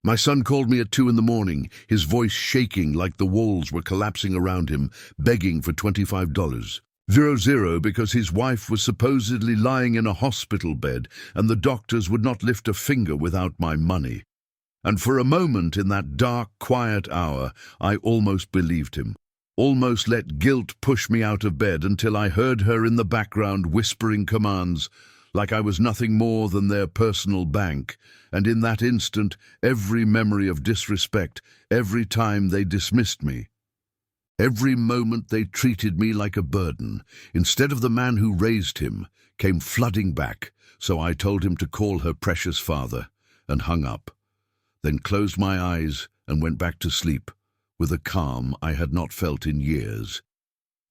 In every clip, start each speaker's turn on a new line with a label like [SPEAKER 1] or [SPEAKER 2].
[SPEAKER 1] My son called me at 2 in the morning, his voice shaking like the walls were collapsing around him, begging for $25. 00 because his wife was supposedly lying in a hospital bed and the doctors would not lift a finger without my money. And for a moment in that dark, quiet hour, I almost believed him. Almost let guilt push me out of bed until I heard her in the background whispering commands, like I was nothing more than their personal bank, and in that instant, every memory of disrespect, every time they dismissed me, every moment they treated me like a burden, instead of the man who raised him, came flooding back, so I told him to call her precious father, and hung up, then closed my eyes and went back to sleep, with a calm I had not felt in years.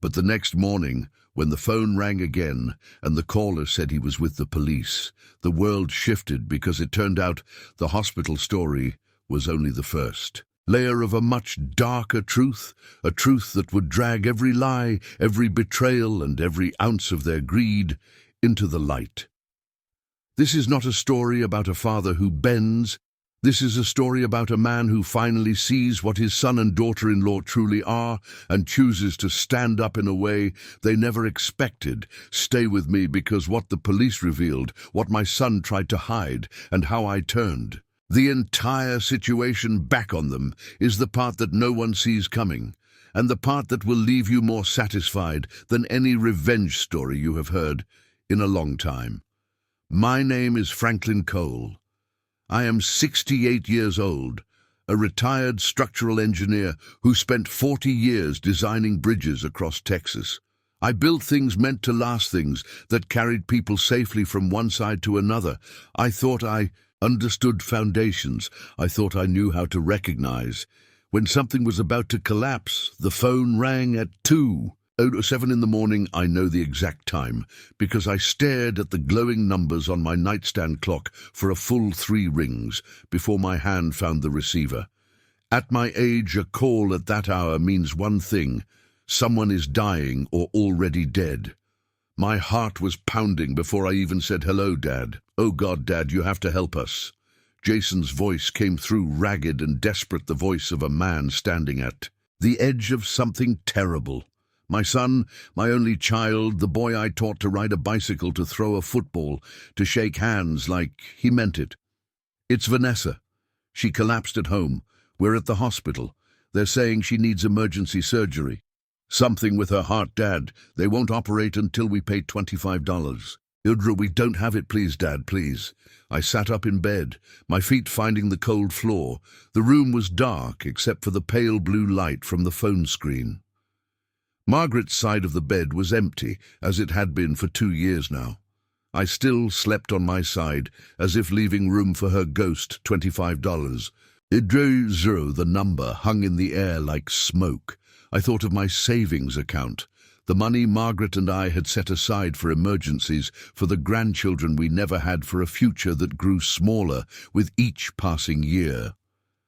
[SPEAKER 1] But the next morning, when the phone rang again and the caller said he was with the police, the world shifted because it turned out the hospital story was only the first layer of a much darker truth, a truth that would drag every lie, every betrayal, and every ounce of their greed into the light. This is not a story about a father who bends. This is a story about a man who finally sees what his son and daughter-in-law truly are and chooses to stand up in a way they never expected. Stay with me because what the police revealed, what my son tried to hide, and how I turned the entire situation back on them is the part that no one sees coming, and the part that will leave you more satisfied than any revenge story you have heard in a long time. My name is Franklin Cole. I am 68 years old, a retired structural engineer who spent 40 years designing bridges across Texas. I built things meant to last, things that carried people safely from one side to another. I thought I understood foundations. I thought I knew how to recognize. When something was about to collapse, the phone rang at 2:07 in the morning. I know the exact time because I stared at the glowing numbers on my nightstand clock for a full 3 rings before my hand found the receiver. At my age, a call at that hour means one thing: someone is dying or already dead. My heart was pounding before I even said, "Hello, Dad." "Oh God, Dad, you have to help us." Jason's voice came through, ragged and desperate, the voice of a man standing at the edge of something terrible. My son, my only child, the boy I taught to ride a bicycle, to throw a football, to shake hands like he meant it. "It's Vanessa. She collapsed at home. We're at the hospital. They're saying she needs emergency surgery. Something with her heart, Dad. They won't operate until we pay $25. Udra, we don't have it, please, Dad, please." I sat up in bed, my feet finding the cold floor. The room was dark except for the pale blue light from the phone screen. Margaret's side of the bed was empty, as it had been for 2 years now. I still slept on my side, as if leaving room for her ghost, $25. Idro, the number, hung in the air like smoke. I thought of my savings account, the money Margaret and I had set aside for emergencies, for the grandchildren we never had, for a future that grew smaller with each passing year.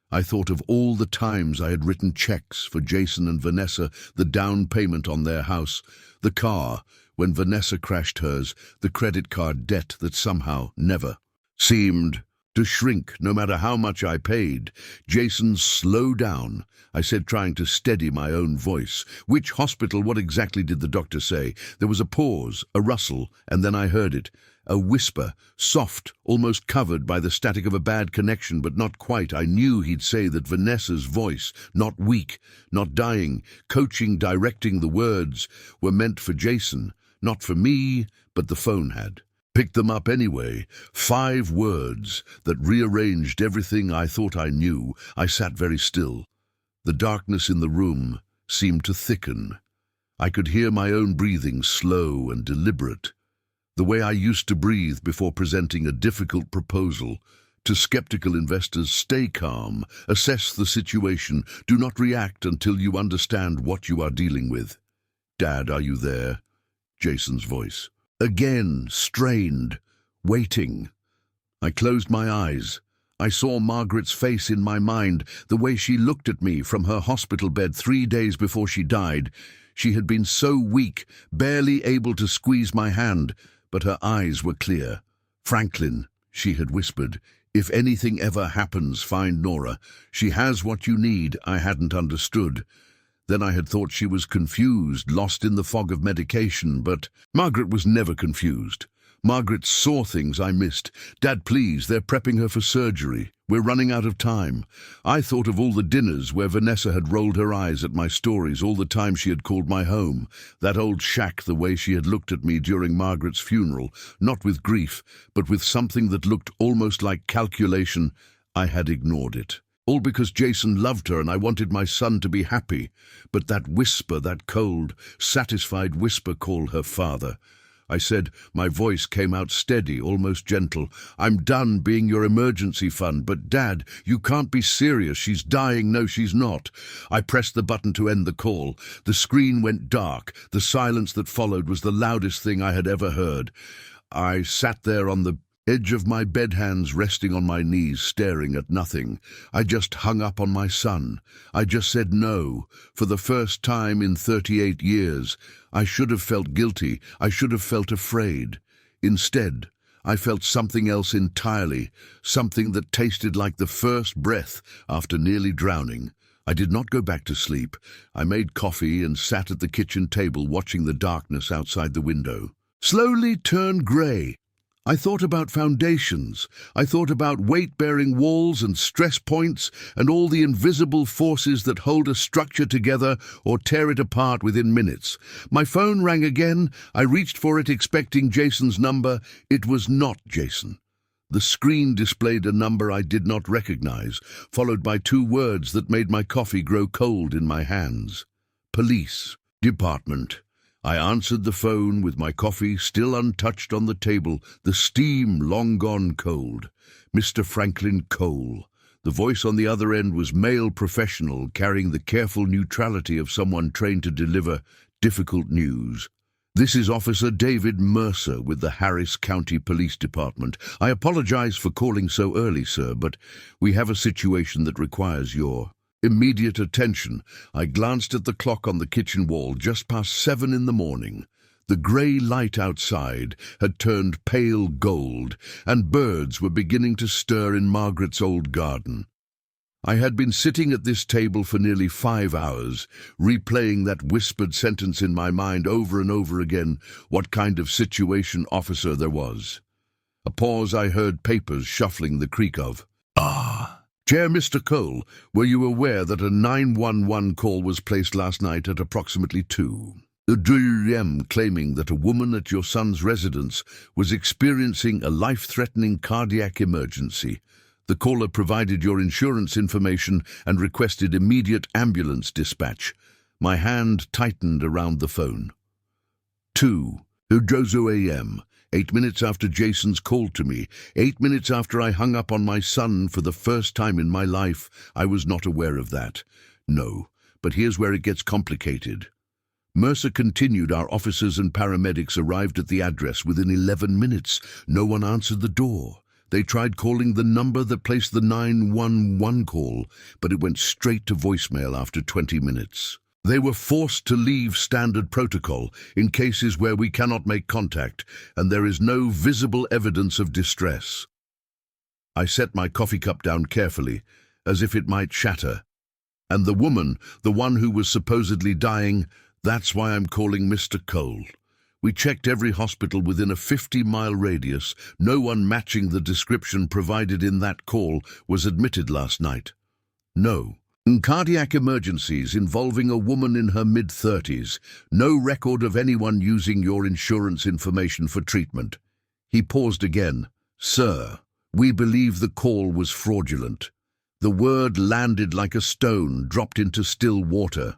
[SPEAKER 1] I thought of all the times I had written checks for Jason and Vanessa, the down payment on their house, the car, when Vanessa crashed hers, the credit card debt that somehow never seemed to shrink no matter how much I paid. "Jason, slow down," I said, trying to steady my own voice. "Which hospital? What exactly did the doctor say?" There was a pause, a rustle, and then I heard it. A whisper, soft, almost covered by the static of a bad connection, but not quite. I knew he'd say that. Vanessa's voice, not weak, not dying, coaching, directing. The words were meant for Jason, not for me, but the phone had picked them up anyway. 5 words that rearranged everything I thought I knew. I sat very still. The darkness in the room seemed to thicken. I could hear my own breathing, slow and deliberate, the way I used to breathe before presenting a difficult proposal. To skeptical investors, stay calm, assess the situation, do not react until you understand what you are dealing with. "Dad, are you there?" Jason's voice. Again, strained, waiting. I closed my eyes. I saw Margaret's face in my mind, the way she looked at me from her hospital bed 3 days before she died. She had been so weak, barely able to squeeze my hand, but her eyes were clear. "Franklin," she had whispered, If anything ever happens, find Nora. She has what you need. I hadn't understood. Then I had thought she was confused, lost in the fog of medication, but Margaret was never confused. Margaret saw things I missed. Dad, please, they're prepping her for surgery. We're running out of time. I thought of all the dinners where Vanessa had rolled her eyes at my stories, all the time she had called my home. That old shack, the way she had looked at me during Margaret's funeral, not with grief, but with something that looked almost like calculation. I had ignored it. All because Jason loved her and I wanted my son to be happy. But that whisper, that cold, satisfied whisper, called her father. I said, my voice came out steady, almost gentle. I'm done being your emergency fund, but Dad, you can't be serious. She's dying. No, she's not. I pressed the button to end the call. The screen went dark. The silence that followed was the loudest thing I had ever heard. I sat there on the edge of my bed, hands resting on my knees, staring at nothing. I just hung up on my son. I just said no. For the first time in 38 years, I should have felt guilty. I should have felt afraid. Instead, I felt something else entirely, something that tasted like the first breath after nearly drowning. I did not go back to sleep. I made coffee and sat at the kitchen table watching the darkness outside the window slowly turn grey. I thought about foundations. I thought about weight-bearing walls and stress points and all the invisible forces that hold a structure together or tear it apart within minutes. My phone rang again. I reached for it, expecting Jason's number. It was not Jason. The screen displayed a number I did not recognize, followed by 2 words that made my coffee grow cold in my hands. Police Department. I answered the phone with my coffee still untouched on the table, the steam long gone cold. Mr. Franklin Cole. The voice on the other end was male professional, carrying the careful neutrality of someone trained to deliver difficult news. This is Officer David Mercer with the Harris County Police Department. I apologize for calling so early, sir, but we have a situation that requires your immediate attention. I glanced at the clock on the kitchen wall, just past 7 in the morning. The grey light outside had turned pale gold, and birds were beginning to stir in Margaret's old garden. I had been sitting at this table for nearly 5 hours, replaying that whispered sentence in my mind over and over again, what kind of situation officer there was. A pause. I heard papers shuffling the creak of. Chair, Mr. Cole, were you aware that a 911 call was placed last night at approximately 2? The DUM claiming that a woman at your son's residence was experiencing a life-threatening cardiac emergency. The caller provided your insurance information and requested immediate ambulance dispatch. My hand tightened around the phone. 2. Ujozo AM. 8 minutes after Jason's call to me, 8 minutes after I hung up on my son for the first time in my life. I was not aware of that. No, but here's where it gets complicated. Mercer continued. Our officers and paramedics arrived at the address within 11 minutes. No one answered the door. They tried calling the number that placed the 911 call, but it went straight to voicemail after 20 minutes. They were forced to leave standard protocol in cases where we cannot make contact and there is no visible evidence of distress. I set my coffee cup down carefully, as if it might shatter. And the woman, the one who was supposedly dying, that's why I'm calling Mr. Cole. We checked every hospital within a 50-mile radius. No one matching the description provided in that call was admitted last night. No. Cardiac emergencies involving a woman in her mid-30s. No record of anyone using your insurance information for treatment. He paused again. Sir, we believe the call was fraudulent. The word landed like a stone dropped into still water.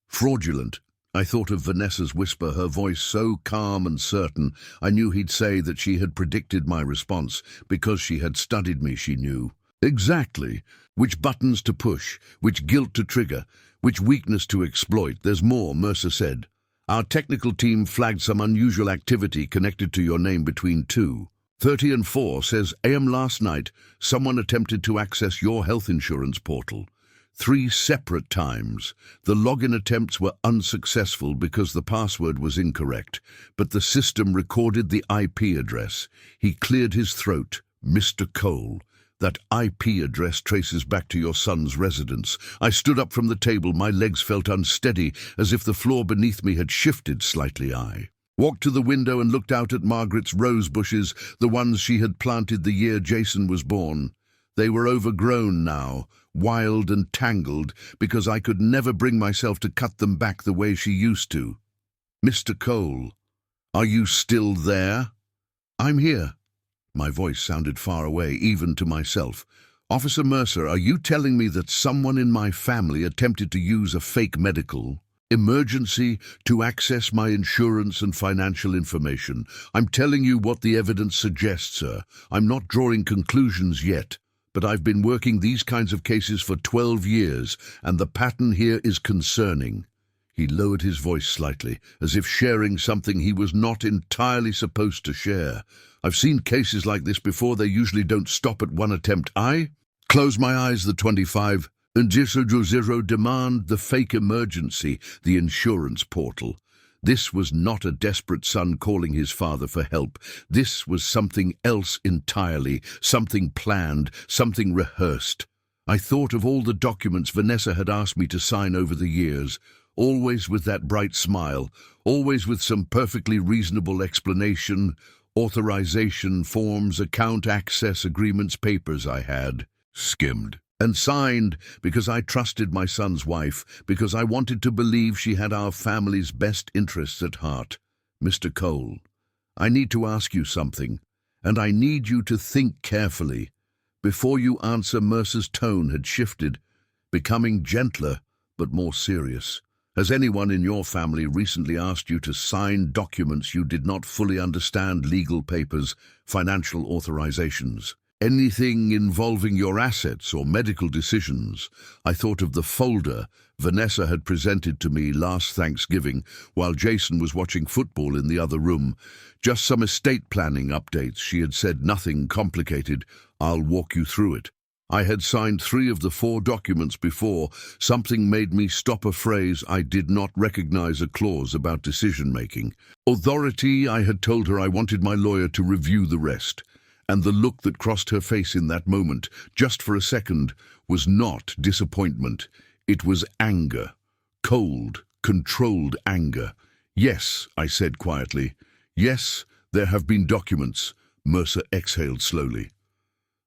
[SPEAKER 1] Fraudulent. I thought of Vanessa's whisper, her voice so calm and certain. I knew he'd say that she had predicted my response. Because she had studied me, she knew. Exactly. Which buttons to push, which guilt to trigger, which weakness to exploit. There's more, Mercer said. Our technical team flagged some unusual activity connected to your name between 2:30 and 4. Says AM last night, someone attempted to access your health insurance portal. 3 separate times. The login attempts were unsuccessful because the password was incorrect, but the system recorded the IP address. He cleared his throat. Mr. Cole. That IP address traces back to your son's residence. I stood up from the table. My legs felt unsteady, as if the floor beneath me had shifted slightly. I walked to the window and looked out at Margaret's rose bushes, the ones she had planted the year Jason was born. They were overgrown now, wild and tangled, because I could never bring myself to cut them back the way she used to. "Mr. Cole, are you still there?" "I'm here." My voice sounded far away, even to myself. "Officer Mercer, are you telling me that someone in my family attempted to use a fake medical emergency to access my insurance and financial information? I'm telling you what the evidence suggests, sir. I'm not drawing conclusions yet, but I've been working these kinds of cases for 12 years, and the pattern here is concerning." He lowered his voice slightly, as if sharing something he was not entirely supposed to share. "I've seen cases like this before. They usually don't stop at one attempt. I close my eyes. The 25 and 000 demand the fake emergency, the insurance portal. This was not a desperate son calling his father for help. This was something else entirely, something planned, something rehearsed. I thought of all the documents Vanessa had asked me to sign over the years, always with that bright smile, always with some perfectly reasonable explanation, authorization forms, account access agreements, papers I had skimmed and signed because I trusted my son's wife, because I wanted to believe she had our family's best interests at heart. "Mr. Cole, I need to ask you something, and I need you to think carefully. Before you answer," Mercer's tone had shifted, becoming gentler but more serious. "Has anyone in your family recently asked you to sign documents you did not fully understand, legal papers, financial authorizations? Anything involving your assets or medical decisions?" I thought of the folder Vanessa had presented to me last Thanksgiving while Jason was watching football in the other room. Just some estate planning updates. She had said nothing complicated. "I'll walk you through it." I had signed 3 of the 4 documents before. Something made me stop a phrase. I did not recognize a clause about decision-making. Authority. I had told her I wanted my lawyer to review the rest. And the look that crossed her face in that moment, just for a second, was not disappointment. It was anger. Cold, controlled anger. "Yes," I said quietly. "Yes, there have been documents." Mercer exhaled slowly.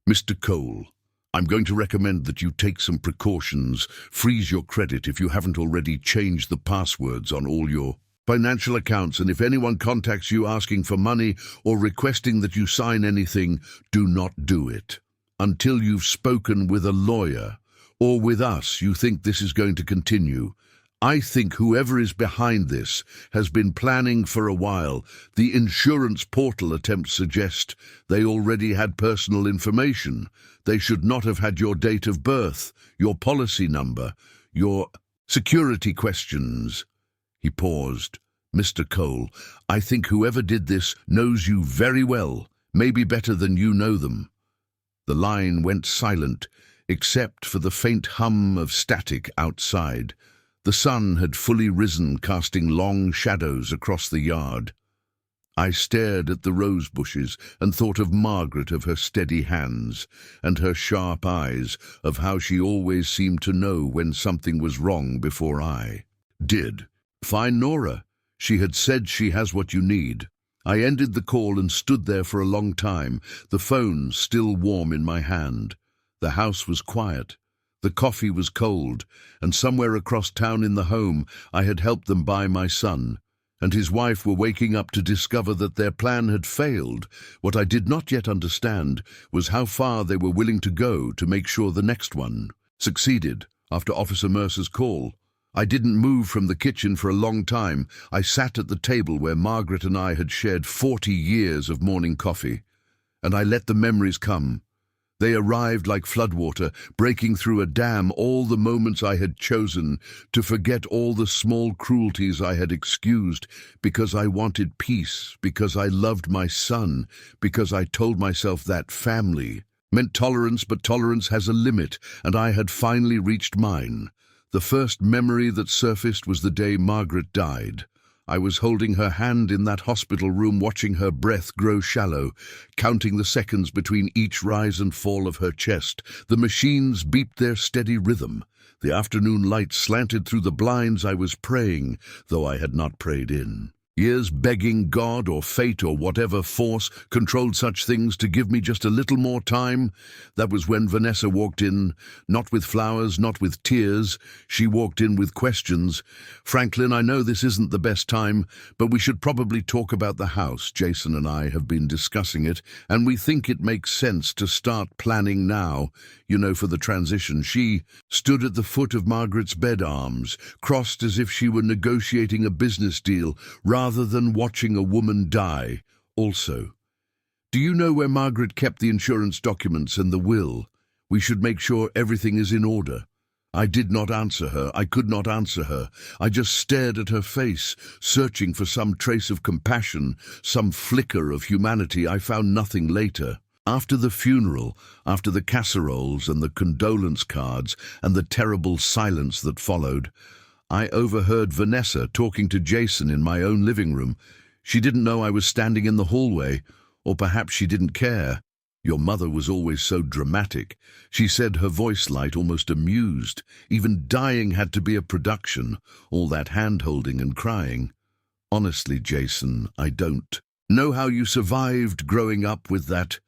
[SPEAKER 1] "Mr. Cole, I'm going to recommend that you take some precautions. Freeze your credit if you haven't already changed the passwords on all your financial accounts, and if anyone contacts you asking for money or requesting that you sign anything, do not do it. Until you've spoken with a lawyer or with us, you think this is going to continue. I think whoever is behind this has been planning for a while. The insurance portal attempts suggest they already had personal information. They should not have had your date of birth, your policy number, your security questions." He paused. "Mr. Cole, I think whoever did this knows you very well, maybe better than you know them." The line went silent, except for the faint hum of static outside. The sun had fully risen, casting long shadows across the yard. I stared at the rose bushes and thought of Margaret, of her steady hands, and her sharp eyes, of how she always seemed to know when something was wrong before I did. "Fine, Nora. She had said she has what you need." I ended the call and stood there for a long time, the phone still warm in my hand. The house was quiet. The coffee was cold, and somewhere across town in the home I had helped them buy my son, and his wife were waking up to discover that their plan had failed. What I did not yet understand was how far they were willing to go to make sure the next one succeeded. After Officer Mercer's call, I didn't move from the kitchen for a long time. I sat at the table where Margaret and I had shared 40 years of morning coffee, and I let the memories come. They arrived like floodwater, breaking through a dam, all the moments I had chosen to forget, all the small cruelties I had excused because I wanted peace, because I loved my son, because I told myself that family meant tolerance, but tolerance has a limit, and I had finally reached mine. The first memory that surfaced was the day Margaret died. I was holding her hand in that hospital room, watching her breath grow shallow, counting the seconds between each rise and fall of her chest. The machines beeped their steady rhythm. The afternoon light slanted through the blinds. I was praying, though I had not prayed in. Years begging God or fate or whatever force controlled such things to give me just a little more time. That was when Vanessa walked in, not with flowers, not with tears. She walked in with questions. "Franklin, I know this isn't the best time, but we should probably talk about the house. Jason and I have been discussing it, and we think it makes sense to start planning now, for the transition." She stood at the foot of Margaret's bed, arms crossed as if she were negotiating a business deal rather than watching a woman die. "Also, do you know where Margaret kept the insurance documents and the will? We should make sure everything is in order." I did not answer her. I could not answer her. I just stared at her face, searching for some trace of compassion, some flicker of humanity. I found nothing later. After the funeral, after the casseroles and the condolence cards and the terrible silence that followed, I overheard Vanessa talking to Jason in my own living room. She didn't know I was standing in the hallway, or perhaps she didn't care. "Your mother was always so dramatic," she said, her voice light, almost amused. "Even dying had to be a production, all that hand-holding and crying." "Honestly, Jason, I don't know how you survived growing up with that."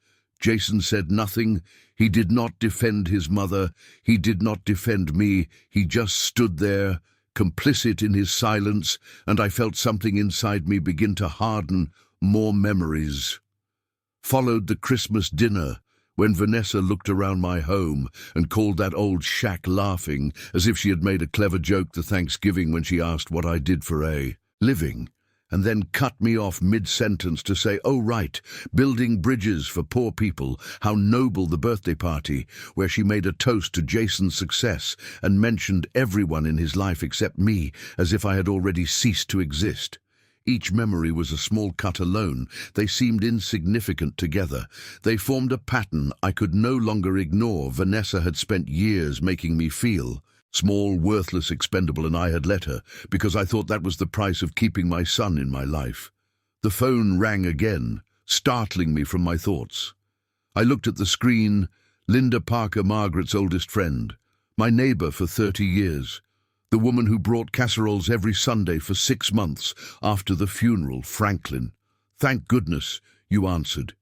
[SPEAKER 1] Jason said nothing. He did not defend his mother. He did not defend me. He just stood there, complicit in his silence, and I felt something inside me begin to harden. More memories. Followed the Christmas dinner, when Vanessa looked around my home and called that old shack laughing, as if she had made a clever joke the Thanksgiving when she asked what I did for a living, and then cut me off mid-sentence to say, "Oh, right, building bridges for poor people. How noble the birthday party," where she made a toast to Jason's success and mentioned everyone in his life except me, as if I had already ceased to exist. Each memory was a small cut alone. They seemed insignificant together. They formed a pattern I could no longer ignore. Vanessa had spent years making me feel small, worthless, expendable, and I had let her, because I thought that was the price of keeping my son in my life. The phone rang again, startling me from my thoughts. I looked at the screen. Linda Parker, Margaret's oldest friend, my neighbor for 30 years, the woman who brought casseroles every Sunday for 6 months after the funeral. "Franklin, thank goodness," you answered.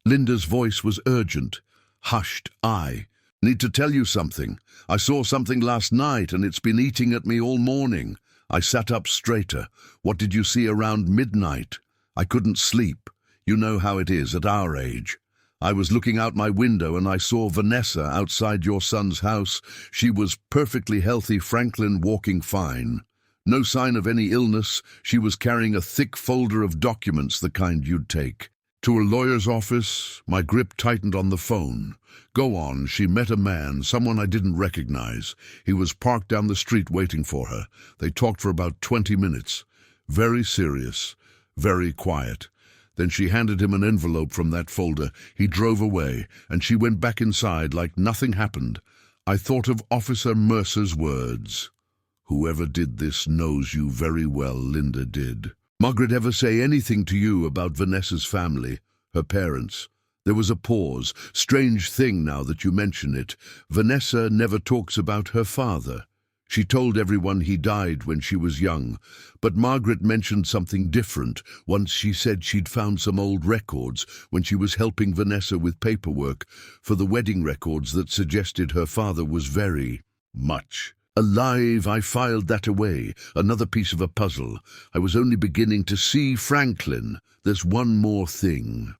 [SPEAKER 1] Linda's voice was urgent. Hushed. "I need to tell you something. I saw something last night and it's been eating at me all morning." I sat up straighter. "What did you see around midnight?" "I couldn't sleep. You know how it is at our age. I was looking out my window and I saw Vanessa outside your son's house. She was perfectly healthy, Franklin, walking fine. No sign of any illness. She was carrying a thick folder of documents, the kind you'd take to a lawyer's office." My grip tightened on the phone. "Go on." "She met a man, someone I didn't recognize. He was parked down the street waiting for her. They talked for about 20 minutes. Very serious, very quiet. Then she handed him an envelope from that folder. He drove away, and she went back inside like nothing happened." I thought of Officer Mercer's words. "Whoever did this knows you very well," Linda did. "Margaret ever say anything to you about Vanessa's family, her parents?" There was a pause. "Strange thing now that you mention it. Vanessa never talks about her father. She told everyone he died when she was young, but Margaret mentioned something different. Once she said she'd found some old records when she was helping Vanessa with paperwork for the wedding records that suggested her father was very much alive." I filed that away. Another piece of a puzzle. I was only beginning to see. "Franklin, there's one more thing."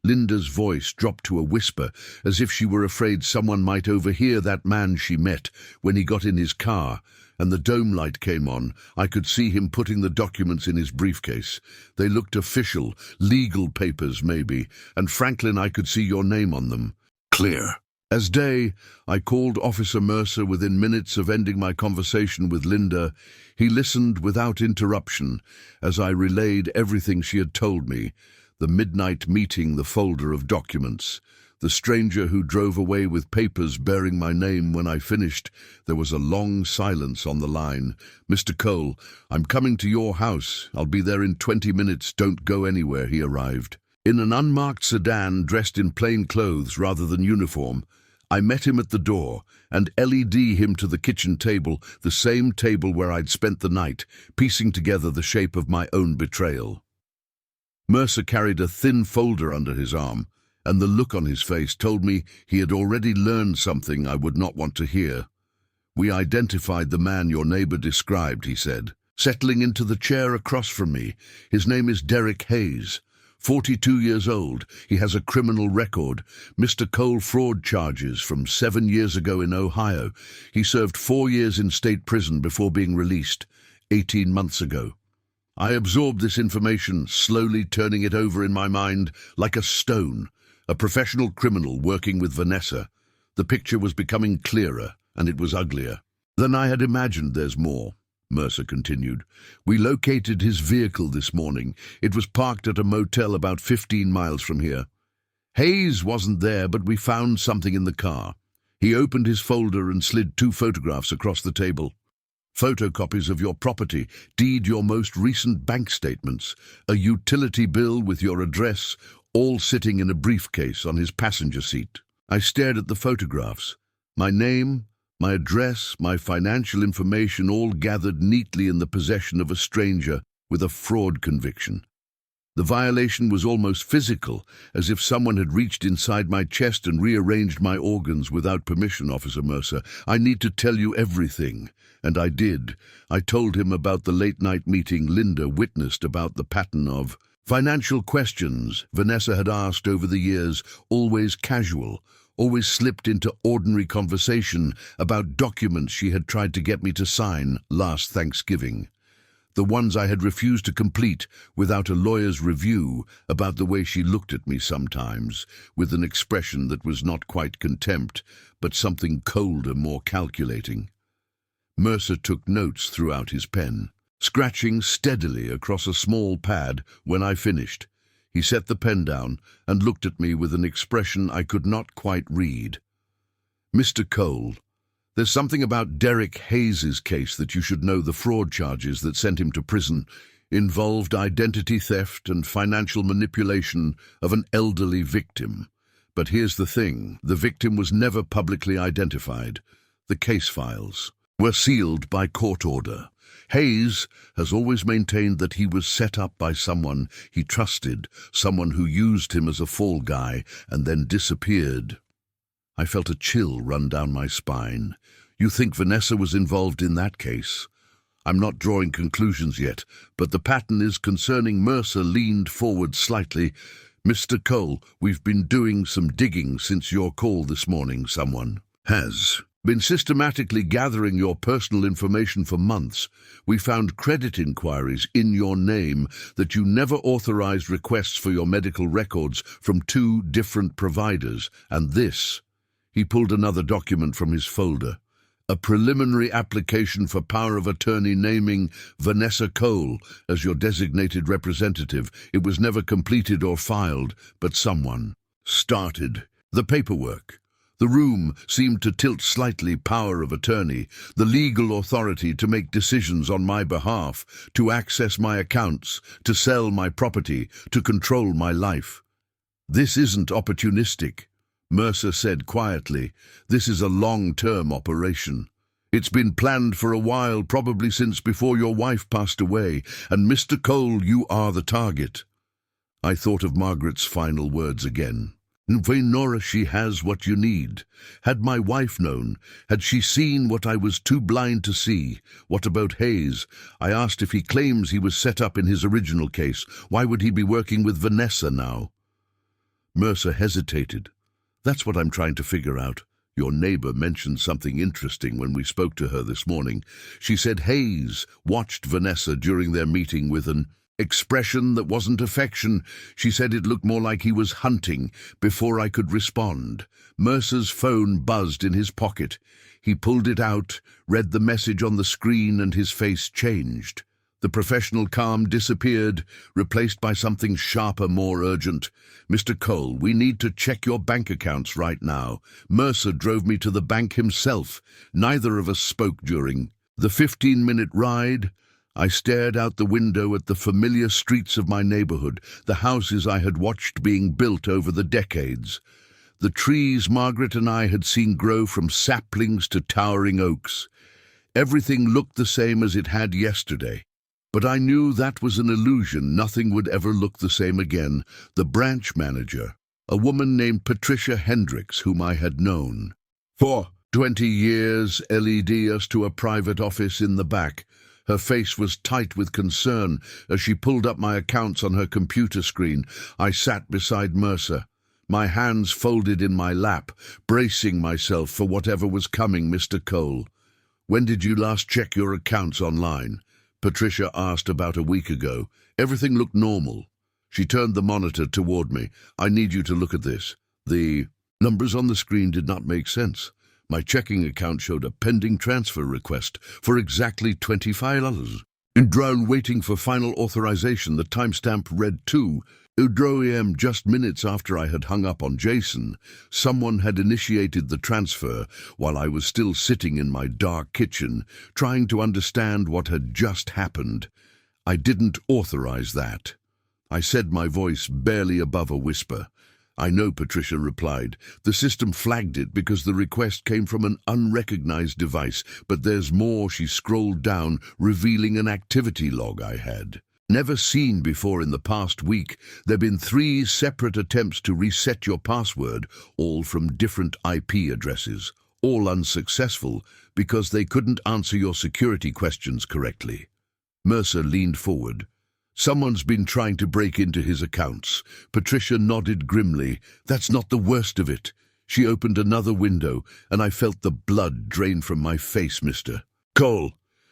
[SPEAKER 1] Linda's voice dropped to a whisper, as if she were afraid someone might overhear that man she met when he got in his car, and the dome light came on. I could see him putting the documents in his briefcase. They looked official, legal papers maybe, and Franklin, I could see your name on them. Clear as day. I called Officer Mercer within minutes of ending my conversation with Linda. He listened without interruption as I relayed everything she had told me. The midnight meeting, the folder of documents, The stranger who drove away with papers bearing my name when I finished. There was a long silence on the line. "Mr. Cole, I'm coming to your house. I'll be there in 20 minutes. Don't go anywhere," he arrived. In an unmarked sedan, dressed in plain clothes rather than uniform. I met him at the door and LED him to the kitchen table, the same table where I'd spent the night, piecing together the shape of my own betrayal. Mercer carried a thin folder under his arm, and the look on his face told me he had already learned something I would not want to hear. "We identified the man your neighbor described," he said, settling into the chair across from me. "His name is Derek Hayes. 42 years old. He has a criminal record. Mr. Cole fraud charges from 7 years ago in Ohio. He served 4 years in state prison before being released 18 months ago." I absorbed this information, slowly turning it over in my mind like a stone. A professional criminal working with Vanessa. The picture was becoming clearer, and it was uglier. "Than I had imagined. There's more," Mercer continued. "We located his vehicle this morning. It was parked at a motel about 15 miles from here. Hayes wasn't there, but we found something in the car." He opened his folder and slid 2 photographs across the table. "Photocopies of your property, deed, your most recent bank statements, a utility bill with your address, all sitting in a briefcase on his passenger seat." I stared at the photographs. My name, my address, my financial information all gathered neatly in the possession of a stranger with a fraud conviction. The violation was almost physical, as if someone had reached inside my chest and rearranged my organs without permission, Officer Mercer. "I need to tell you everything." And I did. I told him about the late-night meeting Linda witnessed, about the pattern of financial questions Vanessa had asked over the years, always casual, always slipped into ordinary conversation about documents she had tried to get me to sign last Thanksgiving. The ones I had refused to complete without a lawyer's review, about the way she looked at me sometimes, with an expression that was not quite contempt, but something colder, more calculating. Mercer took notes throughout his pen, scratching steadily across a small pad. When I finished, he set the pen down and looked at me with an expression I could not quite read. "Mr. Cole, there's something about Derek Hayes' case that you should know. The fraud charges that sent him to prison involved identity theft and financial manipulation of an elderly victim. But here's the thing, the victim was never publicly identified. The case files were sealed by court order. Hayes has always maintained that he was set up by someone he trusted, someone who used him as a fall guy and then disappeared." I felt a chill run down my spine. "You think Vanessa was involved in that case?" "I'm not drawing conclusions yet, but the pattern is concerning." Mercer leaned forward slightly. "Mr. Cole, we've been doing some digging since your call this morning. Someone has been systematically gathering your personal information for months. We found credit inquiries in your name that you never authorized requests for your medical records from 2 different providers, and this." He pulled another document from his folder. "A preliminary application for power of attorney naming Vanessa Cole as your designated representative. It was never completed or filed, but someone started the paperwork. The room seemed to tilt slightly. Power of attorney, the legal authority to make decisions on my behalf, to access my accounts, to sell my property, to control my life. This isn't opportunistic," Mercer said quietly. "This is a long-term operation. It's been planned for a while, probably since before your wife passed away, and Mr. Cole, you are the target." I thought of Margaret's final words again. "Nora, she has what you need." Had my wife known? Had she seen what I was too blind to see? What about Hayes? I asked if he claims he was set up in his original case. Why would he be working with Vanessa now? Mercer hesitated. "That's what I'm trying to figure out. Your neighbor mentioned something interesting when we spoke to her this morning. She said Hayes watched Vanessa during their meeting with an expression that wasn't affection. She said it looked more like he was hunting." Before I could respond, Mercer's phone buzzed in his pocket. He pulled it out, read the message on the screen, and his face changed. The professional calm disappeared, replaced by something sharper, more urgent. "Mr. Cole, we need to check your bank accounts right now. Mercer drove me to the bank himself. Neither of us spoke during the 15-minute ride." I stared out the window at the familiar streets of my neighborhood, the houses I had watched being built over the decades. The trees Margaret and I had seen grow from saplings to towering oaks. Everything looked the same as it had yesterday. But I knew that was an illusion. Nothing would ever look the same again. The branch manager, a woman named Patricia Hendricks, whom I had known for 20 years, led us to a private office in the back. Her face was tight with concern as she pulled up my accounts on her computer screen. I sat beside Mercer, my hands folded in my lap, bracing myself for whatever was coming. "Mr. Cole, when did you last check your accounts online?" Patricia asked. "About a week ago. Everything looked normal." She turned the monitor toward me. "I need you to look at this." The numbers on the screen did not make sense. My checking account showed a pending transfer request for exactly $25. In drone waiting for final authorization, the timestamp read 2:00 just minutes after I had hung up on Jason. Someone had initiated the transfer while I was still sitting in my dark kitchen, trying to understand what had just happened. "I didn't authorize that," I said, my voice barely above a whisper. "I know," Patricia replied. "The system flagged it because the request came from an unrecognized device. But there's more." She scrolled down, revealing an activity log I had never seen before. In the past week, there have been 3 separate attempts to reset your password, all from different IP addresses, all unsuccessful because they couldn't answer your security questions correctly. Mercer leaned forward. "Someone's been trying to break into his accounts." Patricia nodded grimly. "That's not the worst of it." She opened another window, and I felt the blood drain from my face. "Mr. Cole,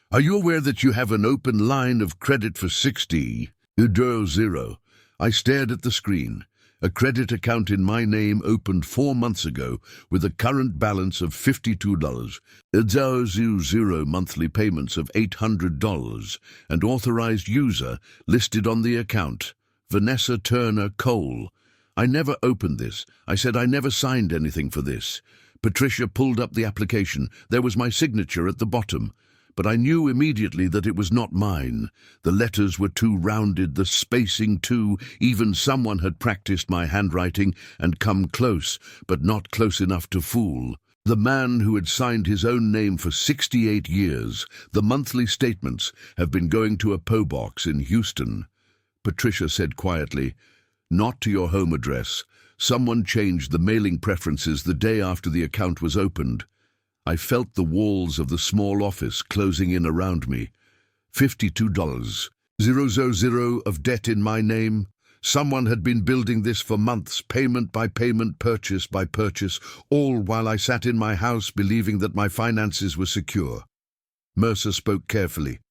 [SPEAKER 1] are you aware that you have an open line of credit for $60,000? I stared at the screen. A credit account in my name opened 4 months ago with a current balance of $52,000, monthly payments of $800, and authorized user listed on the account, Vanessa Turner Cole. I never opened this. I said I never signed anything for this." Patricia pulled up the application. There was my signature at the bottom. But I knew immediately that it was not mine. The letters were too rounded, the spacing too. Even someone had practiced my handwriting and come close, but not close enough to fool. The man who had signed his own name for 68 years. The monthly statements have been going to a PO box in Houston. Patricia said quietly, "Not to your home address. Someone changed the mailing preferences the day after the account was opened." I felt the walls of the small office closing in around me. $52,000 of debt in my name. Someone had been building this for months, payment by payment, purchase by purchase, all while I sat in my house believing that my finances were secure. Mercer spoke carefully.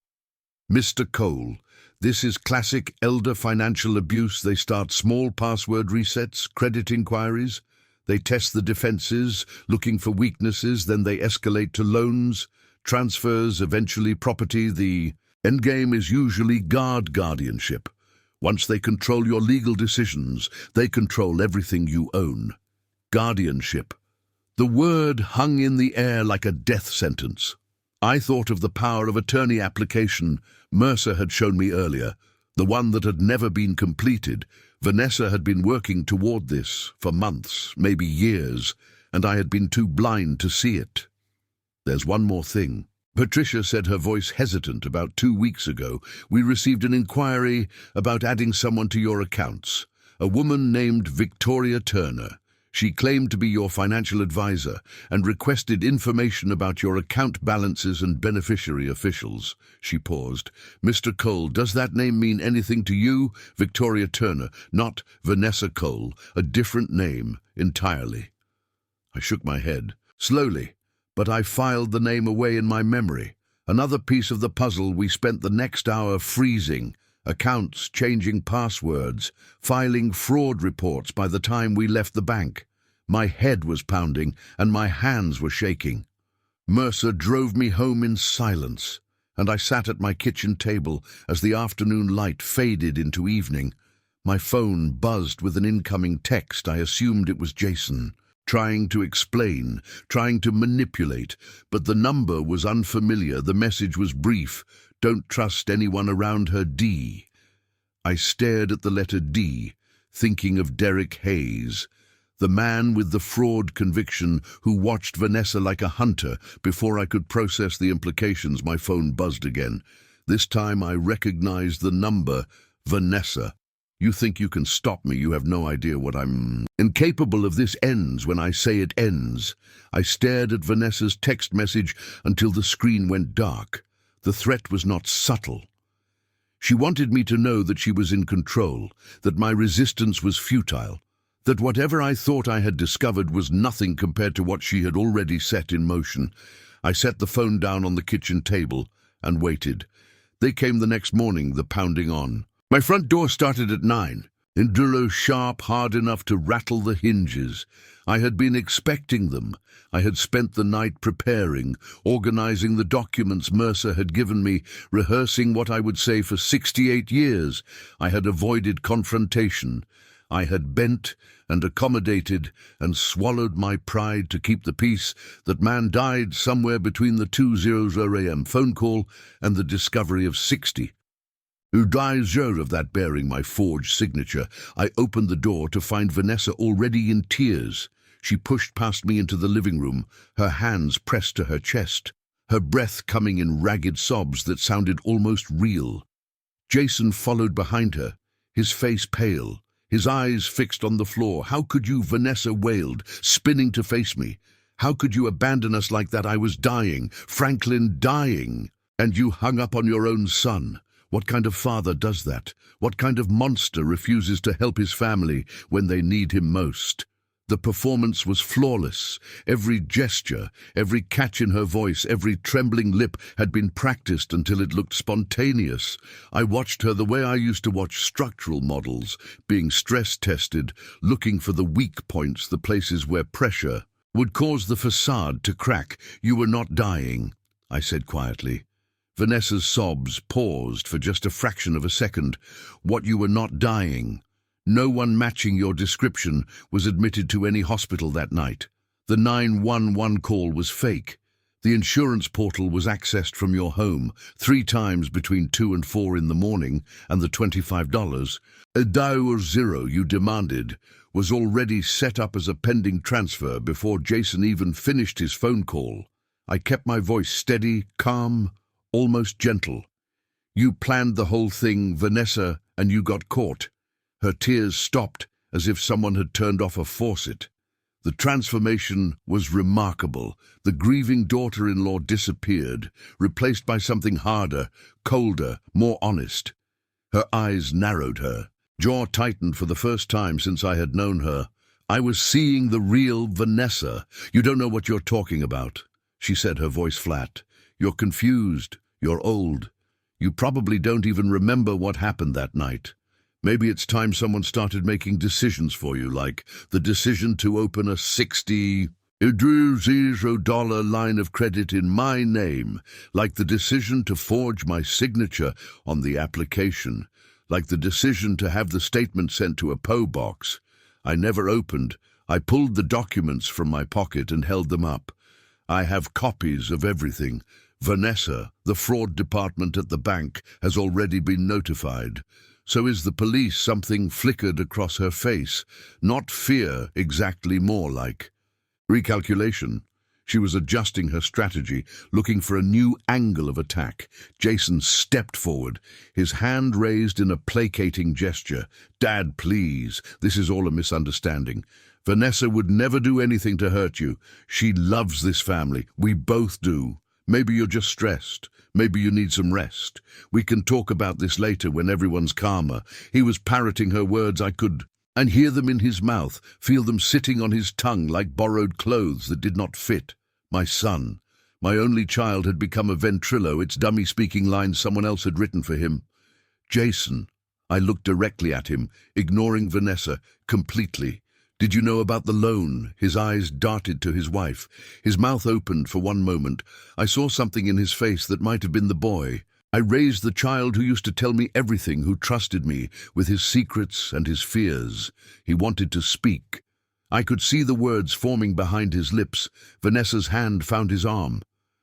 [SPEAKER 1] "Mr. Cole, this is classic elder financial abuse. They start small password resets, credit inquiries. They test the defenses, looking for weaknesses, then they escalate to loans, transfers, eventually property. The endgame is usually guardianship. Once they control your legal decisions, they control everything you own. Guardianship. The word hung in the air like a death sentence. I thought of the power of attorney application Mercer had shown me earlier, the one that had never been completed. Vanessa had been working toward this for months, maybe years, and I had been too blind to see it. "There's one more thing," Patricia said, her voice hesitant. "About 2 weeks ago, we received an inquiry about adding someone to your accounts, a woman named Victoria Turner. She claimed to be your financial advisor and requested information about your account balances and beneficiary officials." She paused. "Mr. Cole, does that name mean anything to you?" "Victoria Turner, not Vanessa Cole, a different name entirely." I shook my head, slowly, but I filed the name away in my memory. Another piece of the puzzle. We spent the next hour freezing accounts, changing passwords, filing fraud reports by the time we left the bank. My head was pounding and my hands were shaking. Mercer drove me home in silence, and I sat at my kitchen table as the afternoon light faded into evening. My phone buzzed with an incoming text. I assumed it was Jason, trying to explain, trying to manipulate, but the number was unfamiliar. The message was brief. Don't trust anyone around her, D. I stared at the letter D, thinking of Derek Hayes, the man with the fraud conviction who watched Vanessa like a hunter. Before I could process the implications, my phone buzzed again. This time I recognized the number, Vanessa. You think you can stop me? You have no idea what I'm incapable of. This ends when I say it ends. I stared at Vanessa's text message until the screen went dark. The threat was not subtle. She wanted me to know that she was in control, that my resistance was futile, that whatever I thought I had discovered was nothing compared to what she had already set in motion. I set the phone down on the kitchen table and waited. They came the next morning, the pounding on. My front door started at 9. Enduro sharp, hard enough to rattle the hinges. I had been expecting them. I had spent the night preparing, organizing the documents Mercer had given me, rehearsing what I would say for 68 years. I had avoided confrontation. I had bent and accommodated and swallowed my pride to keep the peace. That man died somewhere between the 2:00 a.m. phone call and the discovery of 60. Who dies of that bearing my forged signature. I opened the door to find Vanessa already in tears. She pushed past me into the living room, her hands pressed to her chest, her breath coming in ragged sobs that sounded almost real. Jason followed behind her, his face pale, his eyes fixed on the floor. How could you, Vanessa wailed, spinning to face me. How could you abandon us like that? I was dying, Franklin dying, and you hung up on your own son. What kind of father does that? What kind of monster refuses to help his family when they need him most? The performance was flawless. Every gesture, every catch in her voice, every trembling lip had been practiced until it looked spontaneous. I watched her the way I used to watch structural models, being stress-tested, looking for the weak points, the places where pressure would cause the facade to crack. You were not dying, I said quietly. Vanessa's sobs paused for just a fraction of a second. What, you were not dying? No one matching your description was admitted to any hospital that night. The 911 call was fake. The insurance portal was accessed from your home 3 times between 2 and 4 in the morning, and the $25, a $1 zero you demanded, was already set up as a pending transfer before Jason even finished his phone call. I kept my voice steady, calm, almost gentle. You planned the whole thing, Vanessa, and you got caught. Her tears stopped as if someone had turned off a faucet. The transformation was remarkable. The grieving daughter-in-law disappeared, replaced by something harder, colder, more honest. Her eyes narrowed her. Jaw tightened for the first time since I had known her. I was seeing the real Vanessa. You don't know what you're talking about, she said, her voice flat. You're confused. You're old. You probably don't even remember what happened that night. Maybe it's time someone started making decisions for you, like the decision to open a $60 line of credit in my name, like the decision to forge my signature on the application, like the decision to have the statement sent to a PO box. I never opened. I pulled the documents from my pocket and held them up. I have copies of everything. Vanessa, the fraud department at the bank, has already been notified. So is the police. Something flickered across her face. Not fear, exactly, more like recalculation. She was adjusting her strategy, looking for a new angle of attack. Jason stepped forward, his hand raised in a placating gesture. Dad, please, this is all a misunderstanding. Vanessa would never do anything to hurt you. She loves this family. We both do. Maybe you're just stressed. Maybe you need some rest. We can talk about this later when everyone's calmer. He was parroting her words. I could and hear them in his mouth, feel them sitting on his tongue like borrowed clothes that did not fit. My son, my only child, had become a ventrilo, its dummy speaking lines someone else had written for him. Jason. I looked directly at him, ignoring Vanessa completely. Did you know about the loan? His eyes darted to his wife. His mouth opened for one moment. I saw something in his face that might have been the boy. I raised the child who used to tell me everything, who trusted me with his secrets and his fears. He wanted to speak. I could see the words forming behind his lips. Vanessa's hand found his arm.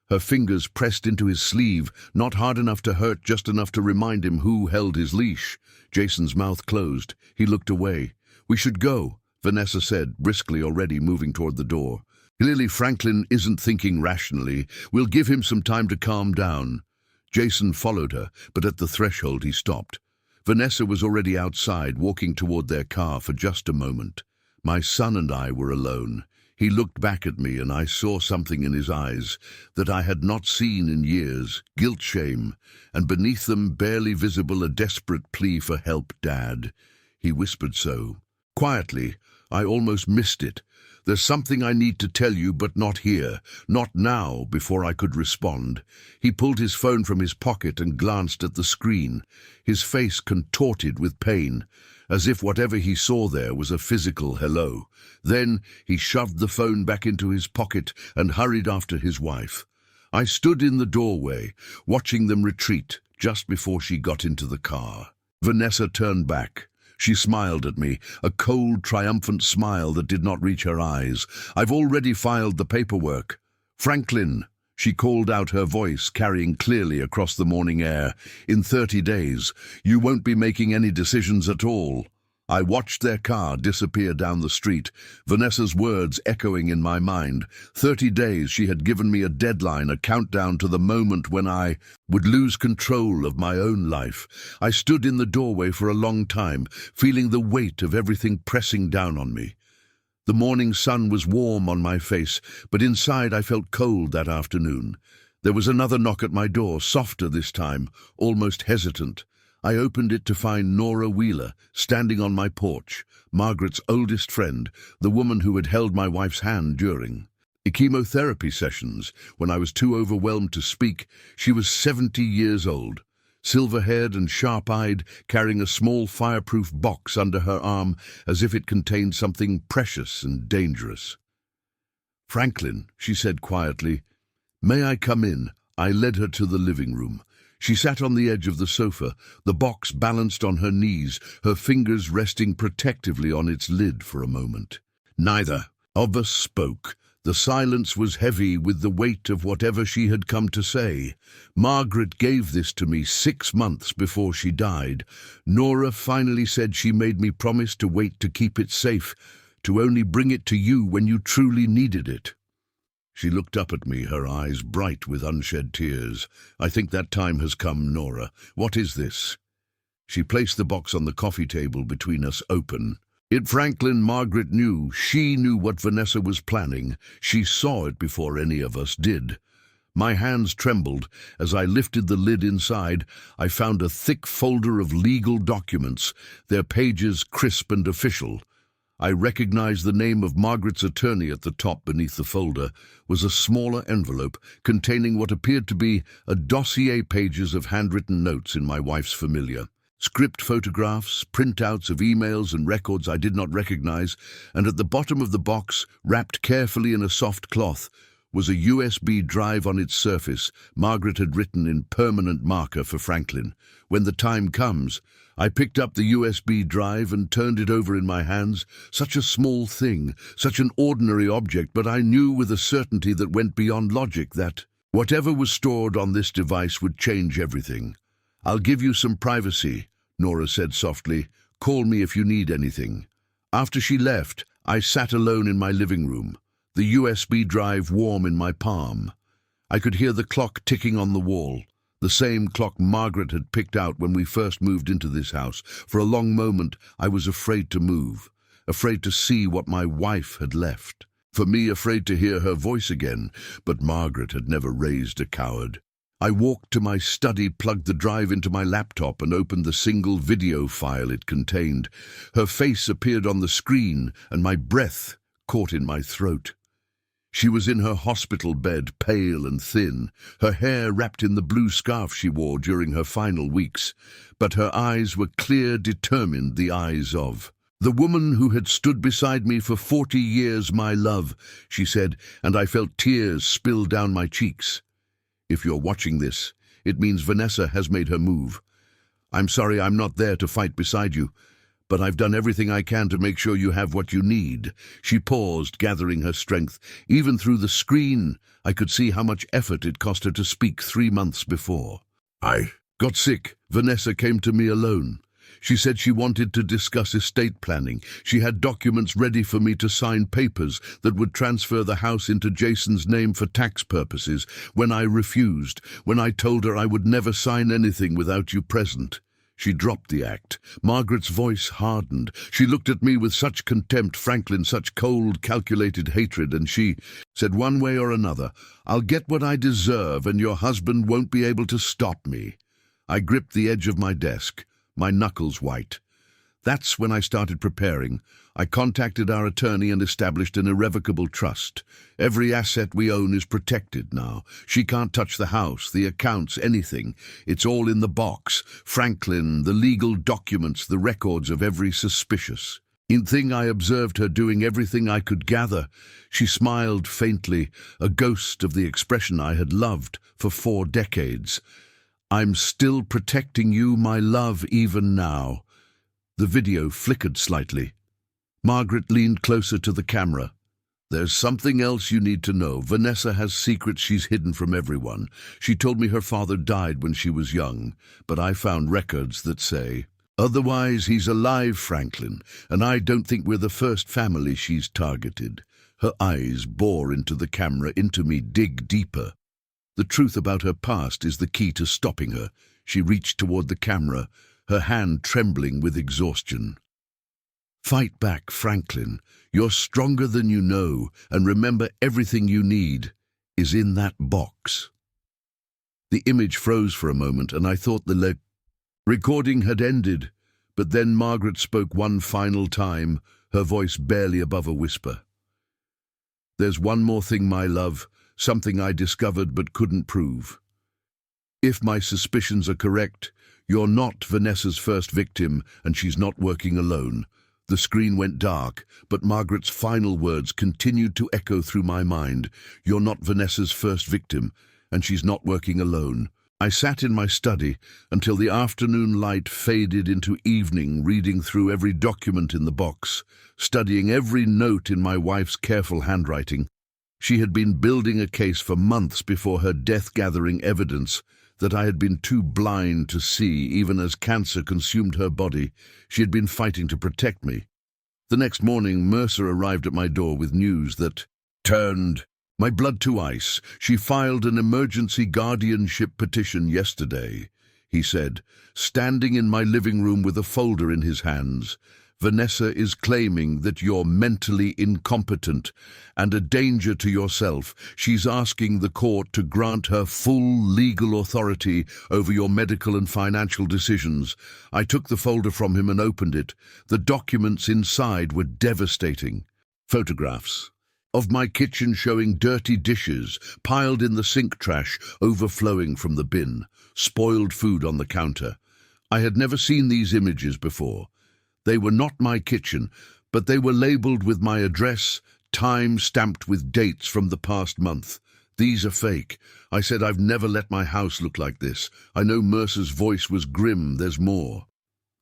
[SPEAKER 1] Her fingers pressed into his sleeve, not hard enough to hurt, just enough to remind him who held his leash. Jason's mouth closed. He looked away. "We should go," Vanessa said, briskly, already moving toward the door. "Clearly Franklin isn't thinking rationally. We'll give him some time to calm down." Jason followed her, but at the threshold he stopped. Vanessa was already outside, walking toward their car for just a moment. My son and I were alone. He looked back at me, and I saw something in his eyes that I had not seen in years, guilt, shame, and beneath them, barely visible, a desperate plea for help. "Dad," he whispered so quietly, I almost missed it. "There's something I need to tell you, but not here. Not now." Before I could respond, he pulled his phone from his pocket and glanced at the screen, his face contorted with pain, as if whatever he saw there was a physical hello. Then he shoved the phone back into his pocket and hurried after his wife. I stood in the doorway, watching them retreat, just before she got into the car. Vanessa turned back. She smiled at me, a cold, triumphant smile that did not reach her eyes. "I've already filed the paperwork." "Franklin," she called out, her voice carrying clearly across the morning air, "in 30 days, you won't be making any decisions at all." I watched their car disappear down the street, Vanessa's words echoing in my mind. 30 days, she had given me a deadline, a countdown to the moment when I would lose control of my own life. I stood in the doorway for a long time, feeling the weight of everything pressing down on me. The morning sun was warm on my face, but inside I felt cold that afternoon. There was another knock at my door, softer this time, almost hesitant. I opened it to find Nora Wheeler standing on my porch, Margaret's oldest friend, the woman who had held my wife's hand during the chemotherapy sessions. When I was too overwhelmed to speak, she was 70 years old, silver-haired and sharp-eyed, carrying a small fireproof box under her arm as if it contained something precious and dangerous. "Franklin," she said quietly, "may I come in?" I led her to the living room. She sat on the edge of the sofa, the box balanced on her knees, her fingers resting protectively on its lid for a moment. Neither of us spoke. The silence was heavy with the weight of whatever she had come to say. "Margaret gave this to me 6 months before she died. Nora finally said she made me promise to wait, to keep it safe, to only bring it to you when you truly needed it." She looked up at me, her eyes bright with unshed tears. "I think that time has come, Nora. What is this?" She placed the box on the coffee table between us, open. Franklin, Margaret knew. She knew what Vanessa was planning. She saw it before any of us did. My hands trembled. As I lifted the lid inside, I found a thick folder of legal documents, their pages crisp and official. I recognized the name of Margaret's attorney at the top. Beneath the folder was a smaller envelope containing what appeared to be a dossier, pages of handwritten notes in my wife's familiar script, photographs, printouts of emails and records I did not recognize, and at the bottom of the box, wrapped carefully in a soft cloth, was a USB drive on its surface. Margaret had written in permanent marker for Franklin, "When the time comes." I picked up the USB drive and turned it over in my hands. Such a small thing, such an ordinary object, but I knew with a certainty that went beyond logic that whatever was stored on this device would change everything. "I'll give you some privacy," Nora said softly. "Call me if you need anything." After she left, I sat alone in my living room, the USB drive warm in my palm. I could hear the clock ticking on the wall. The same clock Margaret had picked out when we first moved into this house. For a long moment, I was afraid to move, afraid to see what my wife had left. For me, afraid to hear her voice again, but Margaret had never raised a coward. I walked to my study, plugged the drive into my laptop, and opened the single video file it contained. Her face appeared on the screen, and my breath caught in my throat. She was in her hospital bed, pale and thin, her hair wrapped in the blue scarf she wore during her final weeks, but her eyes were clear, determined, the eyes of The woman who had stood beside me for 40 years, my love, she said, and I felt tears spill down my cheeks. If you're watching this, it means Vanessa has made her move. I'm sorry I'm not there to fight beside you, but I've done everything I can to make sure you have what you need. She paused, gathering her strength. Even through the screen, I could see how much effort it cost her to speak 3 months before. I got sick. Vanessa came to me alone. She said she wanted to discuss estate planning. She had documents ready for me to sign, papers that would transfer the house into Jason's name for tax purposes. When I refused, when I told her I would never sign anything without you present, she dropped the act. Margaret's voice hardened. She looked at me with such contempt, Franklin, such cold, calculated hatred, and she said, one way or another, I'll get what I deserve and your husband won't be able to stop me. I gripped the edge of my desk, my knuckles white. That's when I started preparing. I contacted our attorney and established an irrevocable trust. Every asset we own is protected now. She can't touch the house, the accounts, anything. It's all in the box. Franklin, the legal documents, the records of every suspicious thing. I observed her doing everything I could gather. She smiled faintly, a ghost of the expression I had loved for 4 decades. I'm still protecting you, my love, even now. The video flickered slightly. Margaret leaned closer to the camera. There's something else you need to know. Vanessa has secrets she's hidden from everyone. She told me her father died when she was young, but I found records that say otherwise. He's alive, Franklin, and I don't think we're the first family she's targeted. Her eyes bore into the camera, into me. Dig deeper. The truth about her past is the key to stopping her. She reached toward the camera, her hand trembling with exhaustion. Fight back, Franklin. You're stronger than you know, and remember, everything you need is in that box. The image froze for a moment, and I thought the recording had ended, but then Margaret spoke one final time, her voice barely above a whisper. There's one more thing, my love. Something I discovered but couldn't prove. If my suspicions are correct, you're not Vanessa's first victim, and she's not working alone. The screen went dark, but Margaret's final words continued to echo through my mind. You're not Vanessa's first victim, and she's not working alone. I sat in my study until the afternoon light faded into evening, reading through every document in the box, studying every note in my wife's careful handwriting. She had been building a case for months before her death, gathering evidence that I had been too blind to see. Even as cancer consumed her body, she had been fighting to protect me. The next morning, Mercer arrived at my door with news that turned my blood to ice. She filed an emergency guardianship petition yesterday, he said, standing in my living room with a folder in his hands. Vanessa is claiming that you're mentally incompetent and a danger to yourself. She's asking the court to grant her full legal authority over your medical and financial decisions. I took the folder from him and opened it. The documents inside were devastating. Photographs of my kitchen showing dirty dishes piled in the sink, trash overflowing from the bin, spoiled food on the counter. I had never seen these images before. They were not my kitchen, but they were labeled with my address, time stamped with dates from the past month. These are fake. I said, I've never let my house look like this. I know. Mercer's voice was grim. There's more.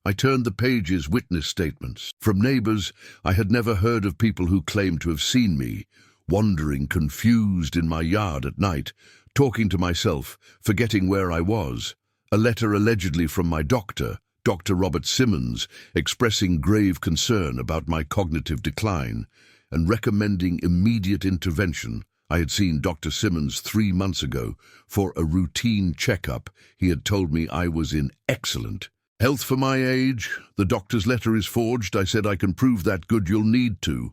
[SPEAKER 1] I turned the pages, witness statements from neighbors. I had never heard of people who claimed to have seen me, wandering confused in my yard at night, talking to myself, forgetting where I was. A letter allegedly from my doctor, Dr. Robert Simmons, expressing grave concern about my cognitive decline and recommending immediate intervention. I had seen Dr. Simmons 3 months ago for a routine checkup. He had told me I was in excellent health for my age. The doctor's letter is forged. I said, I can prove that. Good, you'll need to.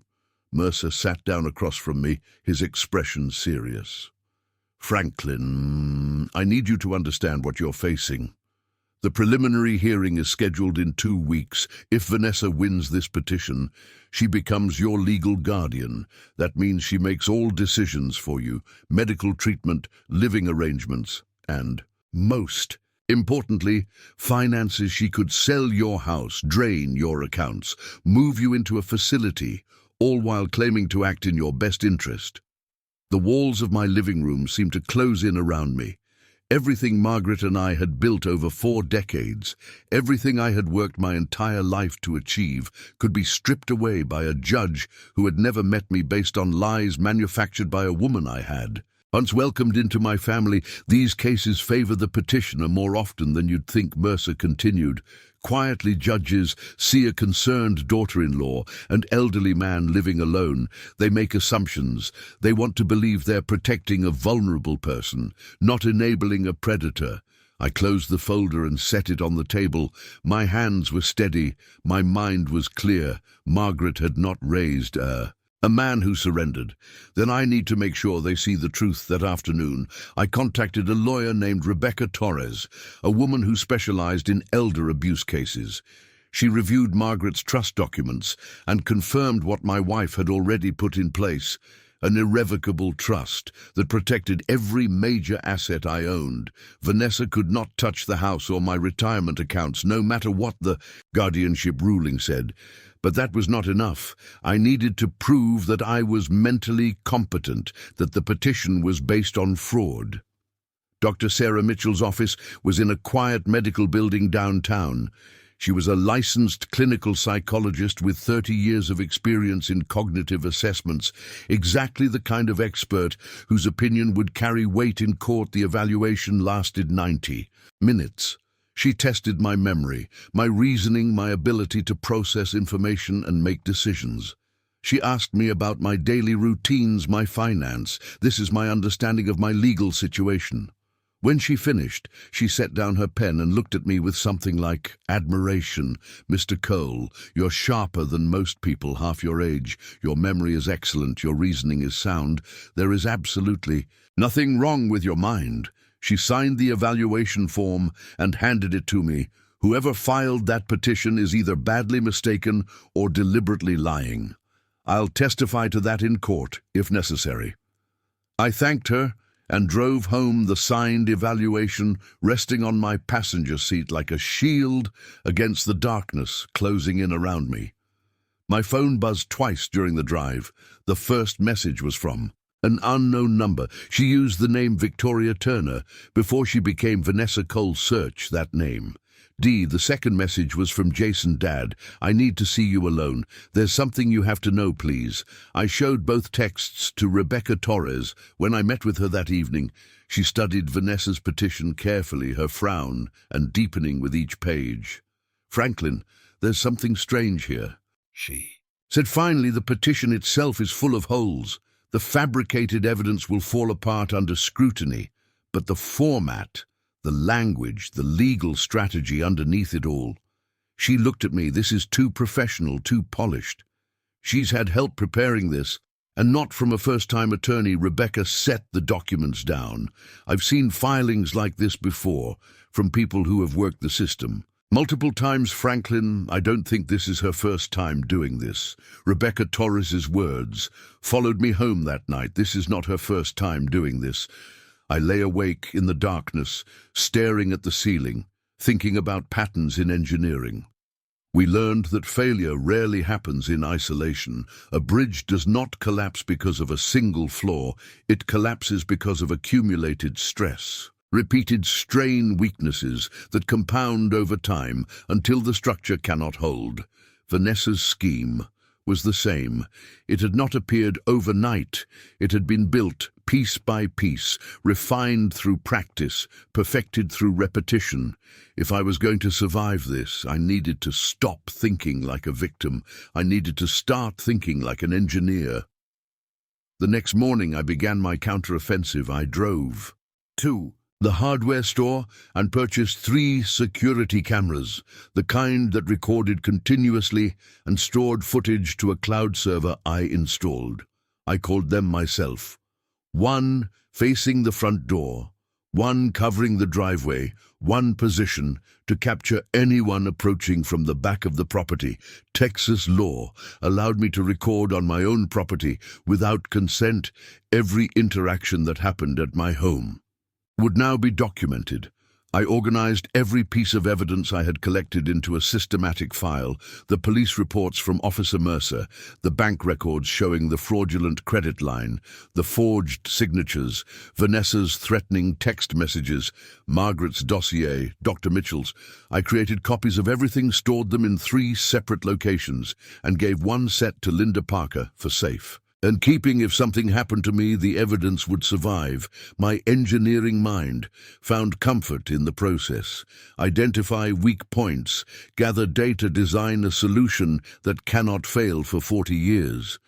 [SPEAKER 1] Mercer sat down across from me, his expression serious. Franklin, I need you to understand what you're facing. The preliminary hearing is scheduled in 2 weeks. If Vanessa wins this petition, she becomes your legal guardian. That means she makes all decisions for you, medical treatment, living arrangements, and, most Importantly, finances. She could sell your house, drain your accounts, move you into a facility, all while claiming to act in your best interest. The walls of my living room seemed to close in around me. Everything Margaret and I had built over 4 decades, everything I had worked my entire life to achieve, could be stripped away by a judge who had never met me based on lies manufactured by a woman I had. Once welcomed into my family, these cases favor the petitioner more often than you'd think. Mercer continued. Quietly, judges see a concerned daughter-in-law, an elderly man living alone. They make assumptions. They want to believe they're protecting a vulnerable person, not enabling a predator. I closed the folder and set it on the table. My hands were steady. My mind was clear. Margaret had not raised a man who surrendered. Then I need to make sure they see the truth. That afternoon, I contacted a lawyer named Rebecca Torres, a woman who specialized in elder abuse cases. She reviewed Margaret's trust documents and confirmed what my wife had already put in place, an irrevocable trust that protected every major asset I owned. Vanessa could not touch the house or my retirement accounts, no matter what the guardianship ruling said. But that was not enough. I needed to prove that I was mentally competent, that the petition was based on fraud. Dr. Sarah Mitchell's office was in a quiet medical building downtown. She was a licensed clinical psychologist with 30 years of experience in cognitive assessments, exactly the kind of expert whose opinion would carry weight in court. The evaluation lasted 90 minutes. She tested my memory, my reasoning, my ability to process information and make decisions. She asked me about my daily routines, my finance. This is my understanding of my legal situation. When she finished, she set down her pen and looked at me with something like admiration. "Mr. Cole, you're sharper than most people half your age. Your memory is excellent. Your reasoning is sound. There is absolutely nothing wrong with your mind." She signed the evaluation form and handed it to me. "Whoever filed that petition is either badly mistaken or deliberately lying. I'll testify to that in court, if necessary." I thanked her and drove home, the signed evaluation resting on my passenger seat like a shield against the darkness closing in around me. My phone buzzed twice during the drive. The first message was from an unknown number. She used the name Victoria Turner before she became Vanessa Cole. Search that name. The second message was from Jason. "Dad, I need to see you alone. There's something you have to know, please." I showed both texts to Rebecca Torres. When I met with her that evening, she studied Vanessa's petition carefully, her frown and deepening with each page. "Franklin, there's something strange here," she said finally. "The petition itself is full of holes. The fabricated evidence will fall apart under scrutiny, but the format, the language, the legal strategy underneath it all." She looked at me. "This is too professional, too polished." She's had help preparing this, and not from a first-time attorney. Rebecca set the documents down. "I've seen filings like this before, from people who have worked the system multiple times, Franklin. I don't think this is her first time doing this." Rebecca Torres's words followed me home that night. This is not her first time doing this. I lay awake in the darkness, staring at the ceiling, thinking about patterns in engineering. We learned that failure rarely happens in isolation. A bridge does not collapse because of a single flaw. It collapses because of accumulated stress. Repeated strain, weaknesses that compound over time until the structure cannot hold. Vanessa's scheme was the same. It had not appeared overnight. It had been built piece by piece, refined through practice, perfected through repetition. If I was going to survive this, I needed to stop thinking like a victim. I needed to start thinking like an engineer. The next morning I began my counteroffensive. I drove to the hardware store and purchased 3 security cameras, the kind that recorded continuously and stored footage to a cloud server I installed. I called them myself. 1 facing the front door, 1 covering the driveway, 1 position to capture anyone approaching from the back of the property. Texas law allowed me to record on my own property, without consent, every interaction that happened at my home. Would now be documented. I organized every piece of evidence I had collected into a systematic file: the police reports from Officer Mercer, the bank records showing the fraudulent credit line, the forged signatures, Vanessa's threatening text messages, Margaret's dossier, Dr. Mitchell's. I created copies of everything, stored them in 3 separate locations, and gave one set to Linda Parker for safe. And keeping, if something happened to me, the evidence would survive. My engineering mind found comfort in the process. Identify weak points, gather data, design a solution that cannot fail for 40 years.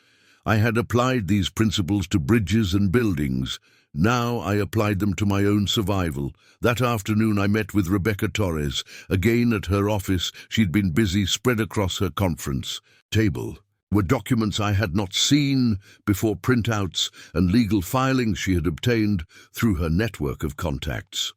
[SPEAKER 1] I had applied these principles to bridges and buildings. Now I applied them to my own survival. That afternoon I met with Rebecca Torres. Again at her office, she'd been busy. Spread across her conference table were documents I had not seen before, printouts and legal filings she had obtained through her network of contacts.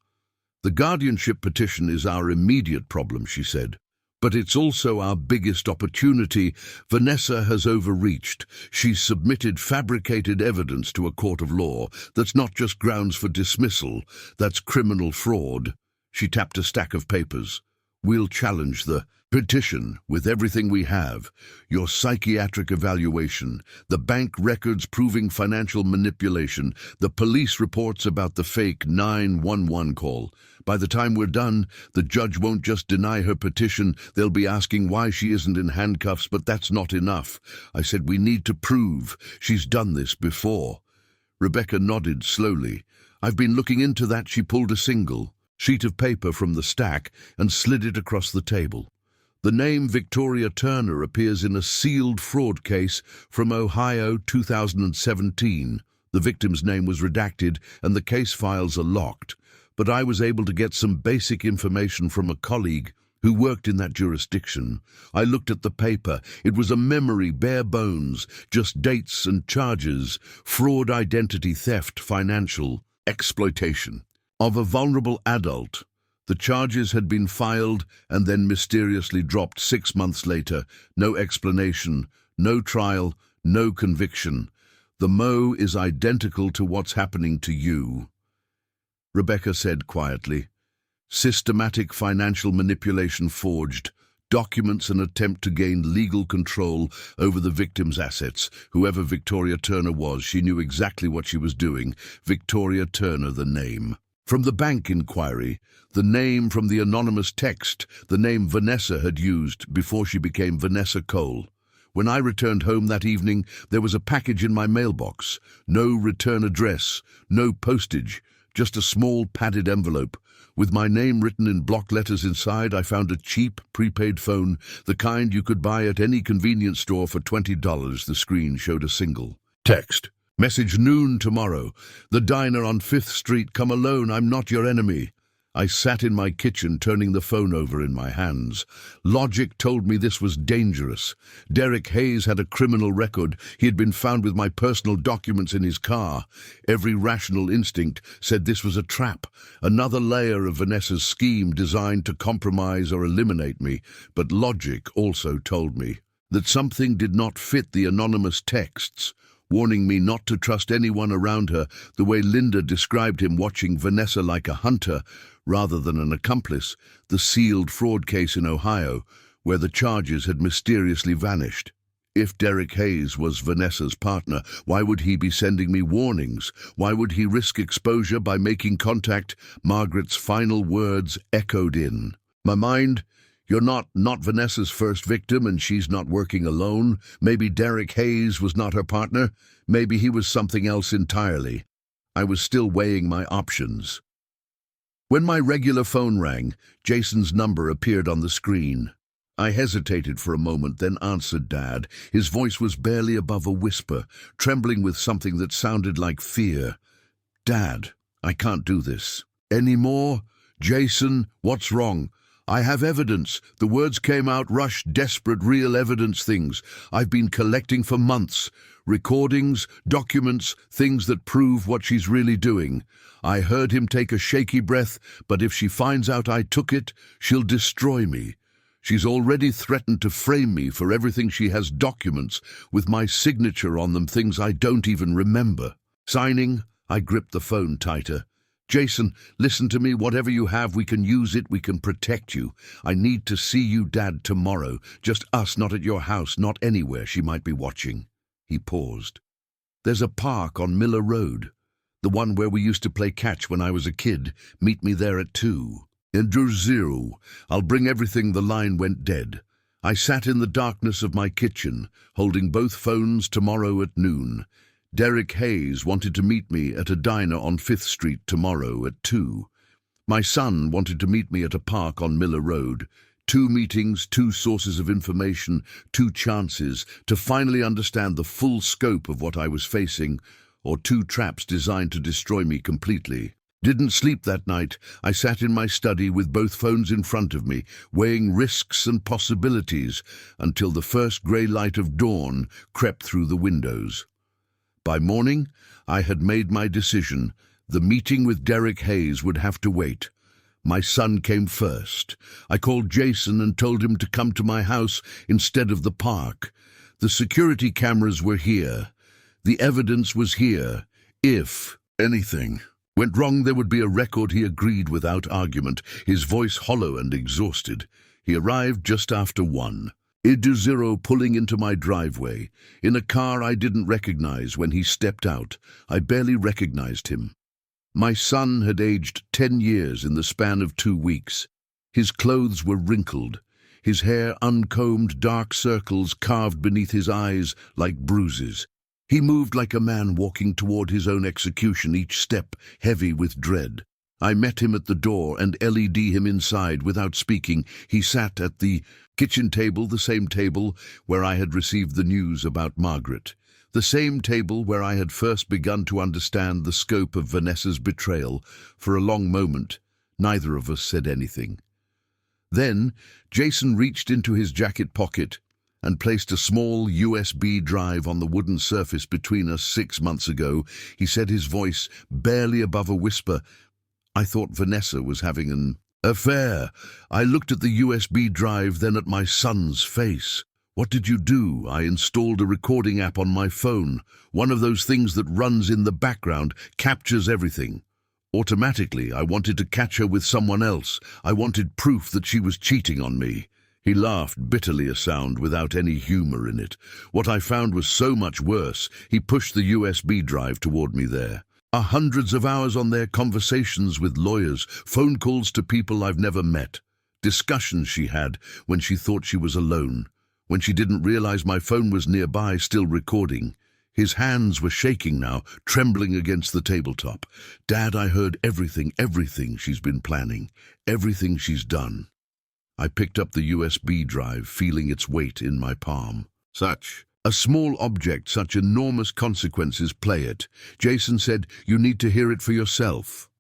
[SPEAKER 1] "The guardianship petition is our immediate problem," she said, "but it's also our biggest opportunity. Vanessa has overreached. She's submitted fabricated evidence to a court of law. That's not just grounds for dismissal, that's criminal fraud." She tapped a stack of papers. "We'll challenge the petition with everything we have: your psychiatric evaluation, the bank records proving financial manipulation, the police reports about the fake 911 call. By the time we're done, the judge won't just deny her petition, they'll be asking why she isn't in handcuffs. But that's not enough." I said, "We need to prove she's done this before." Rebecca nodded slowly. "I've been looking into that." She pulled a single sheet of paper from the stack and slid it across the table. "The name Victoria Turner appears in a sealed fraud case from Ohio, 2017. The victim's name was redacted and the case files are locked. But I was able to get some basic information from a colleague who worked in that jurisdiction. I looked at the paper. It was a memory, bare bones, just dates and charges: fraud, identity theft, financial exploitation of a vulnerable adult. The charges had been filed and then mysteriously dropped 6 months later. No explanation, no trial, no conviction. The Mo is identical to what's happening to you." Rebecca said quietly, "Systematic financial manipulation, forged documents, an attempt to gain legal control over the victim's assets. Whoever Victoria Turner was, she knew exactly what she was doing. Victoria Turner, the name. From the bank inquiry, the name from the anonymous text, the name Vanessa had used before she became Vanessa Cole. When I returned home that evening, there was a package in my mailbox. No return address, no postage, just a small padded envelope. With my name written in block letters inside, I found a cheap prepaid phone, the kind you could buy at any convenience store for $20. The screen showed a single text. "Message noon tomorrow. The diner on 5th Street. Come alone. I'm not your enemy." I sat in my kitchen, turning the phone over in my hands. Logic told me this was dangerous. Derek Hayes had a criminal record. He had been found with my personal documents in his car. Every rational instinct said this was a trap, another layer of Vanessa's scheme designed to compromise or eliminate me. But logic also told me that something did not fit the anonymous texts, warning me not to trust anyone around her, the way Linda described him, watching Vanessa like a hunter rather than an accomplice. The sealed fraud case in Ohio, where the charges had mysteriously vanished. If Derek Hayes was Vanessa's partner, why would he be sending me warnings? Why would he risk exposure by making contact? Margaret's final words echoed in my mind. "You're not Vanessa's first victim, and she's not working alone. Maybe Derek Hayes was not her partner. Maybe he was something else entirely." I was still weighing my options when my regular phone rang. Jason's number appeared on the screen. I hesitated for a moment, then answered Dad. His voice was barely above a whisper, trembling with something that sounded like fear. "Dad, I can't do this anymore." "Jason, what's wrong?" "I have evidence." The words came out rushed, desperate, real evidence, things I've been collecting for months. Recordings, documents, things that prove what she's really doing. I heard him take a shaky breath. "But if she finds out I took it, she'll destroy me. She's already threatened to frame me for everything. She has documents with my signature on them, things I don't even remember." Signing, I gripped the phone tighter. Jason, listen to me. Whatever you have, we can use it. We can protect you. I need to see you, Dad, tomorrow. Just us, not at your house, not anywhere she might be watching. He paused. There's a park on Miller Road. The one where we used to play catch when I was a kid. Meet me there at 2. Enter 0. I'll bring everything. The line went dead. I sat in the darkness of my kitchen, holding both phones. Tomorrow at noon. Derek Hayes wanted to meet me at a diner on 5th Street tomorrow at 2. My son wanted to meet me at a park on Miller Road. 2 meetings, 2 sources of information, 2 chances to finally understand the full scope of what I was facing, or 2 traps designed to destroy me completely. Didn't sleep that night. I sat in my study with both phones in front of me, weighing risks and possibilities, until the first grey light of dawn crept through the windows. By morning, I had made my decision. The meeting with Derek Hayes would have to wait. My son came first. I called Jason and told him to come to my house instead of the park. The security cameras were here. The evidence was here. If anything went wrong, there would be a record. He agreed without argument, his voice hollow and exhausted. He arrived just after 1. Id0 pulling into my driveway, in a car I didn't recognize. When he stepped out, I barely recognized him. My son had aged 10 years in the span of 2 weeks. His clothes were wrinkled, his hair uncombed, dark circles carved beneath his eyes like bruises. He moved like a man walking toward his own execution, each step heavy with dread. I met him at the door and led him inside without speaking. He sat at the kitchen table, the same table where I had received the news about Margaret, the same table where I had first begun to understand the scope of Vanessa's betrayal. For a long moment, neither of us said anything. Then Jason reached into his jacket pocket and placed a small USB drive on the wooden surface between us. 6 months ago, he said, his voice barely above a whisper. I thought Vanessa was having an affair. I looked at the USB drive, then at my son's face. What did you do? I installed a recording app on my phone, one of those things that runs in the background, captures everything. Automatically, I wanted to catch her with someone else. I wanted proof that she was cheating on me. He laughed bitterly, a sound without any humor in it. What I found was so much worse. He pushed the USB drive toward me. There are hundreds of hours on there, conversations with lawyers, phone calls to people I've never met, discussions she had when she thought she was alone, when she didn't realize my phone was nearby, still recording. His hands were shaking now, trembling against the tabletop. Dad, I heard everything she's been planning, everything she's done. I picked up the USB drive, feeling its weight in my palm. Such a small object, such enormous consequences. Play it. Jason said, you need to hear it for yourself.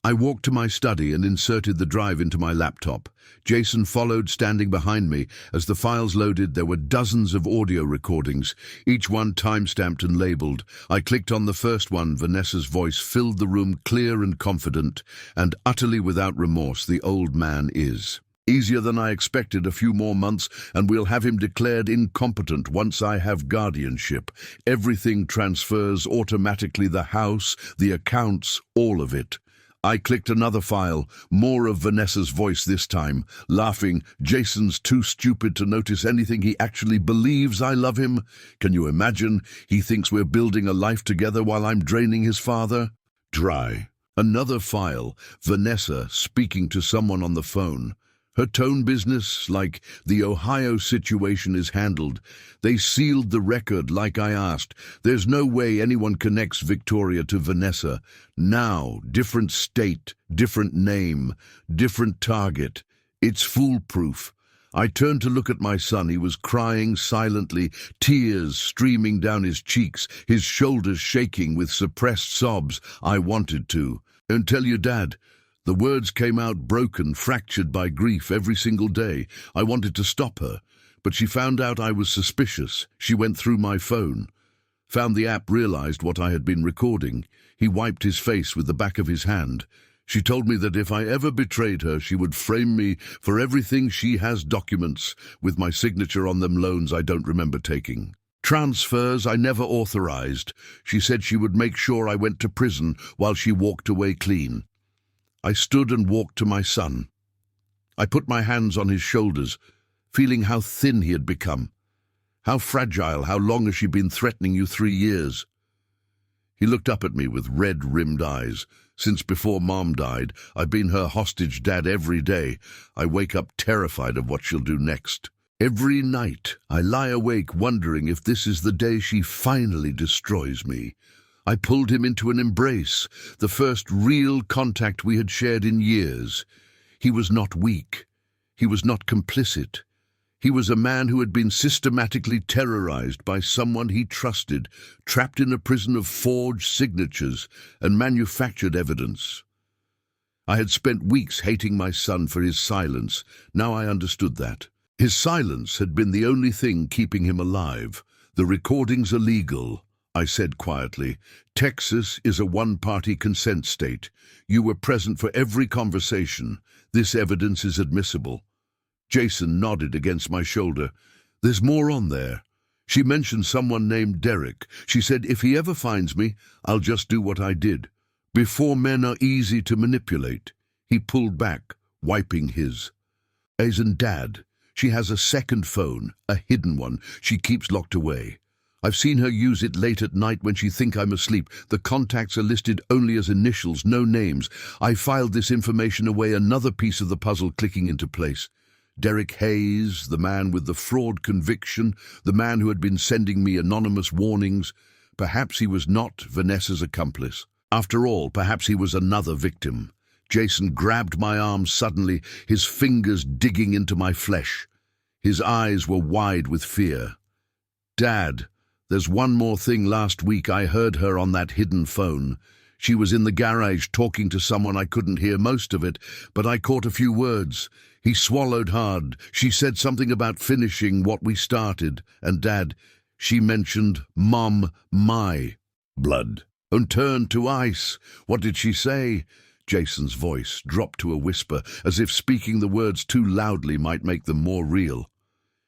[SPEAKER 1] I walked to my study and inserted the drive into my laptop. Jason followed, standing behind me. As the files loaded, there were dozens of audio recordings, each one time-stamped and labeled. I clicked on the first one. Vanessa's voice filled the room, clear and confident, and utterly without remorse. The old man is easier than I expected. A few more months, and we'll have him declared incompetent. Once I have guardianship, everything transfers automatically. The house, the accounts, all of it. I clicked another file, more of Vanessa's voice this time, laughing. Jason's too stupid to notice anything. He actually believes I love him. Can you imagine? He thinks we're building a life together while I'm draining his father. Dry. Another file, Vanessa speaking to someone on the phone. Her tone business, like the Ohio situation is handled. They sealed the record like I asked. There's no way anyone connects Victoria to Vanessa. Now, different state, different name, different target. It's foolproof. I turned to look at my son. He was crying silently, tears streaming down his cheeks, his shoulders shaking with suppressed sobs. I wanted to. And tell you, Dad. The words came out broken, fractured by grief every single day. I wanted to stop her, but she found out I was suspicious. She went through my phone, found the app, realized what I had been recording. He wiped his face with the back of his hand. She told me that if I ever betrayed her, she would frame me for everything. She has documents with my signature on them, loans I don't remember taking. Transfers I never authorized. She said she would make sure I went to prison while she walked away clean. I stood and walked to my son. I put my hands on his shoulders, feeling how thin he had become. How fragile, how long has she been threatening you 3 years? He looked up at me with red-rimmed eyes. Since before Mom died, I've been her hostage dad every day. I wake up terrified of what she'll do next. Every night, I lie awake wondering if this is the day she finally destroys me. I pulled him into an embrace, the first real contact we had shared in years. He was not weak. He was not complicit. He was a man who had been systematically terrorized by someone he trusted, trapped in a prison of forged signatures and manufactured evidence. I had spent weeks hating my son for his silence. Now I understood that. His silence had been the only thing keeping him alive. The recordings are legal, I said quietly. Texas is a one-party consent state. You were present for every conversation. This evidence is admissible. Jason nodded against my shoulder. There's more on there. She mentioned someone named Derek. She said if he ever finds me, I'll just do what I did. Before men are easy to manipulate. He pulled back, wiping his. As in Dad, she has a second phone, a hidden one, she keeps locked away. I've seen her use it late at night when she thinks I'm asleep. The contacts are listed only as initials, no names. I filed this information away, another piece of the puzzle clicking into place. Derek Hayes, the man with the fraud conviction, the man who had been sending me anonymous warnings. Perhaps he was not Vanessa's accomplice. After all, perhaps he was another victim. Jason grabbed my arm suddenly, his fingers digging into my flesh. His eyes were wide with fear. Dad, there's one more thing. Last week I heard her on that hidden phone. She was in the garage talking to someone. I couldn't hear most of it, but I caught a few words. He swallowed hard. She said something about finishing what we started. And Dad, she mentioned Mom, my blood, and turned to ice. What did she say? Jason's voice dropped to a whisper, as if speaking the words too loudly might make them more real.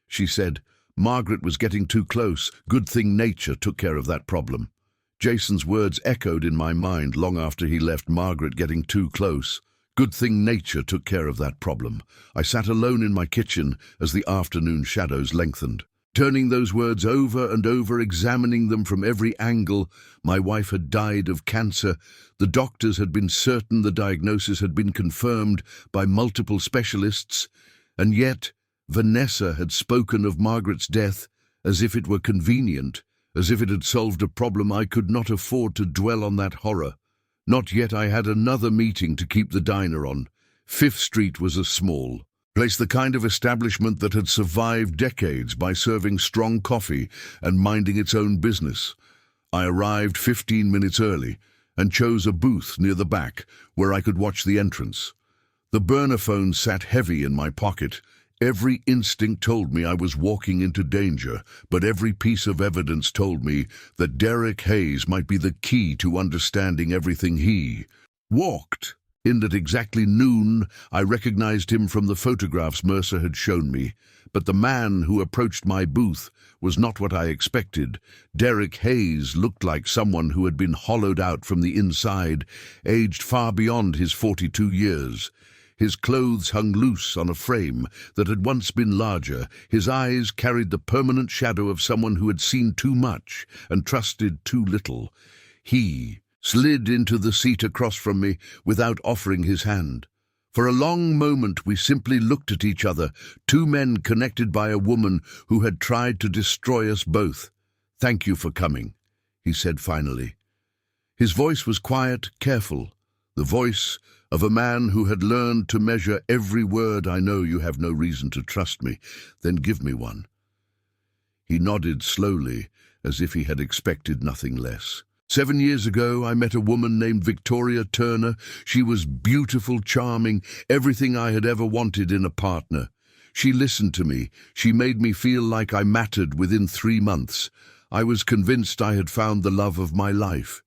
[SPEAKER 1] She said, Margaret was getting too close. Good thing nature took care of that problem. Jason's words echoed in my mind long after he left. Margaret getting too close. Good thing nature took care of that problem. I sat alone in my kitchen as the afternoon shadows lengthened, turning those words over and over, examining them from every angle. My wife had died of cancer. The doctors had been certain the diagnosis had been confirmed by multiple specialists, and yet Vanessa had spoken of Margaret's death as if it were convenient, as if it had solved a problem. I could not afford to dwell on that horror. Not yet. I had another meeting to keep the diner on. Fifth Street was a small place, the kind of establishment that had survived decades by serving strong coffee and minding its own business. I arrived 15 minutes early and chose a booth near the back where I could watch the entrance. The burner phone sat heavy in my pocket. Every instinct told me I was walking into danger, but every piece of evidence told me that Derek Hayes might be the key to understanding everything. He walked in at exactly noon. I recognized him from the photographs Mercer had shown me, but the man who approached my booth was not what I expected. Derek Hayes looked like someone who had been hollowed out from the inside, aged far beyond his 42 years. His clothes hung loose on a frame that had once been larger. His eyes carried the permanent shadow of someone who had seen too much and trusted too little. He slid into the seat across from me without offering his hand. For a long moment we simply looked at each other, two men connected by a woman who had tried to destroy us both. "Thank you for coming," he said finally. His voice was quiet, careful, the voice of a man who had learned to measure every word. "I know you have no reason to trust me. Then give me one." He nodded slowly, as if he had expected nothing less. 7 years ago, I met a woman named Victoria Turner. She was beautiful, charming, everything I had ever wanted in a partner. She listened to me. She made me feel like I mattered. Within 3 months, I was convinced I had found the love of my life.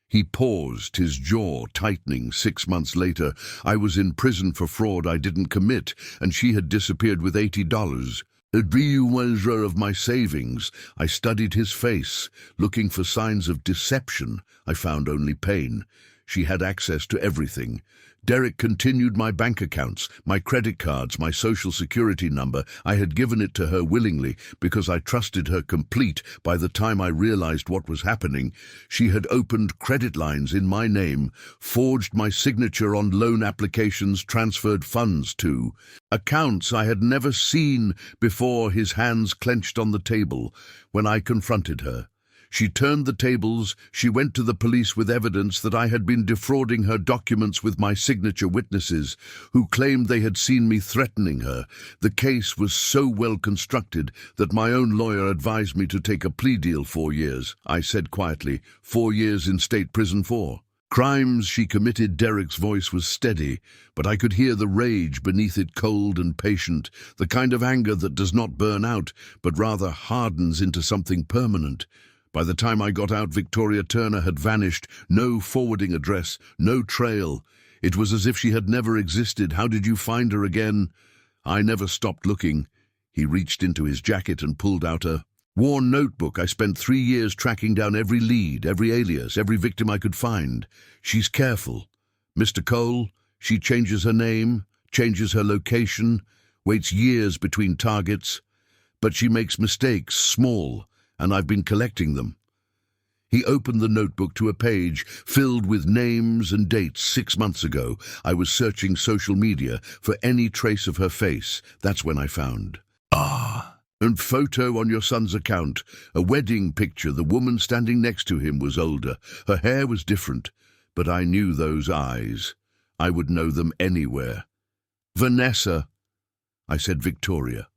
[SPEAKER 1] He paused, his jaw tightening. 6 months later, I was in prison for fraud I didn't commit, and she had disappeared with $80. A measure of my savings. I studied his face, looking for signs of deception. I found only pain. She had access to everything. Derek continued my bank accounts, my credit cards, my social security number. I had given it to her willingly because I trusted her complete. By the time I realized what was happening, she had opened credit lines in my name, forged my signature on loan applications, transferred funds to accounts I had never seen before. His hands clenched on the table when I confronted her. She turned the tables. She went to the police with evidence that I had been defrauding her, documents with my signature, witnesses who claimed they had seen me threatening her. The case was so well constructed that my own lawyer advised me to take a plea deal. 4 years, I said quietly. 4 years in state prison for crimes she committed. Derek's voice was steady, but I could hear the rage beneath it, cold and patient, the kind of anger that does not burn out, but rather hardens into something permanent. By the time I got out, Victoria Turner had vanished. No forwarding address, no trail. It was as if she had never existed. How did you find her again? I never stopped looking. He reached into his jacket and pulled out a worn notebook. I spent 3 years tracking down every lead, every alias, every victim I could find. She's careful. Mr. Cole, she changes her name, changes her location, waits years between targets, but she makes mistakes, small, and I've been collecting them. He opened the notebook to a page filled with names and dates. 6 months ago, I was searching social media for any trace of her face. That's when I found a photo on your son's account, a wedding picture. The woman standing next to him was older. Her hair was different, but I knew those eyes. I would know them anywhere. Vanessa, I said. Victoria.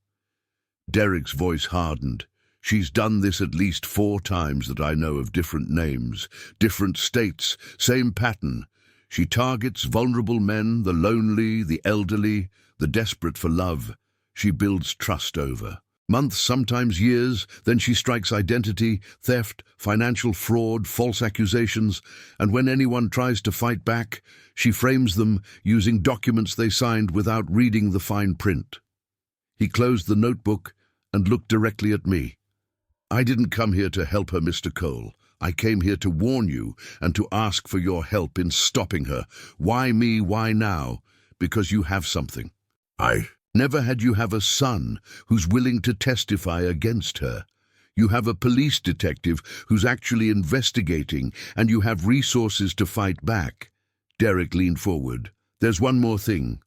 [SPEAKER 1] Derek's voice hardened. She's done this at least 4 times that I know of. Different names, different states, same pattern. She targets vulnerable men, the lonely, the elderly, the desperate for love. She builds trust over months, sometimes years. Then she strikes identity, theft, financial fraud, false accusations, and when anyone tries to fight back, she frames them using documents they signed without reading the fine print. He closed the notebook and looked directly at me. I didn't come here to help her, Mr. Cole. I came here to warn you and to ask for your help in stopping her. Why me? Why now? Because you have something. Never had you have a son who's willing to testify against her. You have a police detective who's actually investigating, and you have resources to fight back. Derek leaned forward. There's one more thing.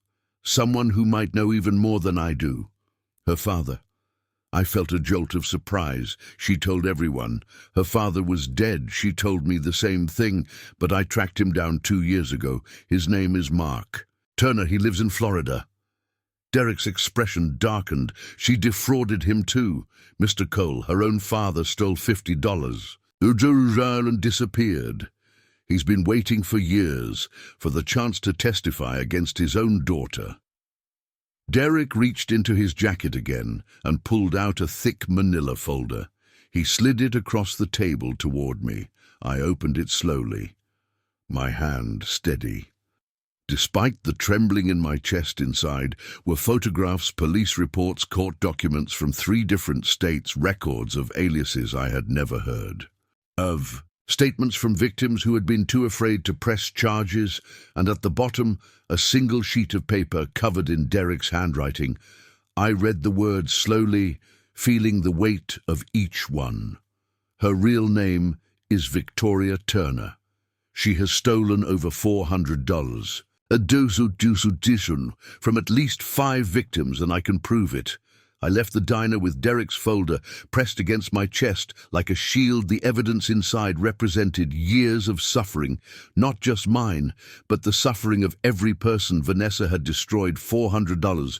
[SPEAKER 1] Someone who might know even more than I do. Her father. I felt a jolt of surprise. She told everyone. Her father was dead. She told me the same thing, but I tracked him down 2 years ago. His name is Mark Turner. He lives in Florida. Derek's expression darkened. She defrauded him too. Mr. Cole, her own father, stole $50. And disappeared. He's been waiting for years for the chance to testify against his own daughter. Derek reached into his jacket again and pulled out a thick manila folder. He slid it across the table toward me. I opened it slowly, my hand steady. Despite the trembling in my chest, inside were photographs, police reports, court documents from 3 different states, records of aliases I had never heard of, statements from victims who had been too afraid to press charges, and at the bottom, a single sheet of paper covered in Derek's handwriting. I read the words slowly, feeling the weight of each one. Her real name is Victoria Turner. She has stolen over $400. A dose from at least 5 victims, and I can prove it. I left the diner with Derek's folder pressed against my chest like a shield. The evidence inside represented years of suffering, not just mine, but the suffering of every person Vanessa had destroyed. $400.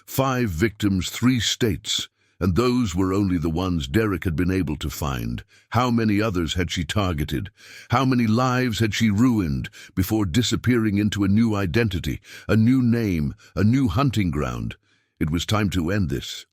[SPEAKER 1] 5 victims, 3 states. And those were only the ones Derek had been able to find. How many others had she targeted? How many lives had she ruined before disappearing into a new identity, a new name, a new hunting ground? It was time to end this.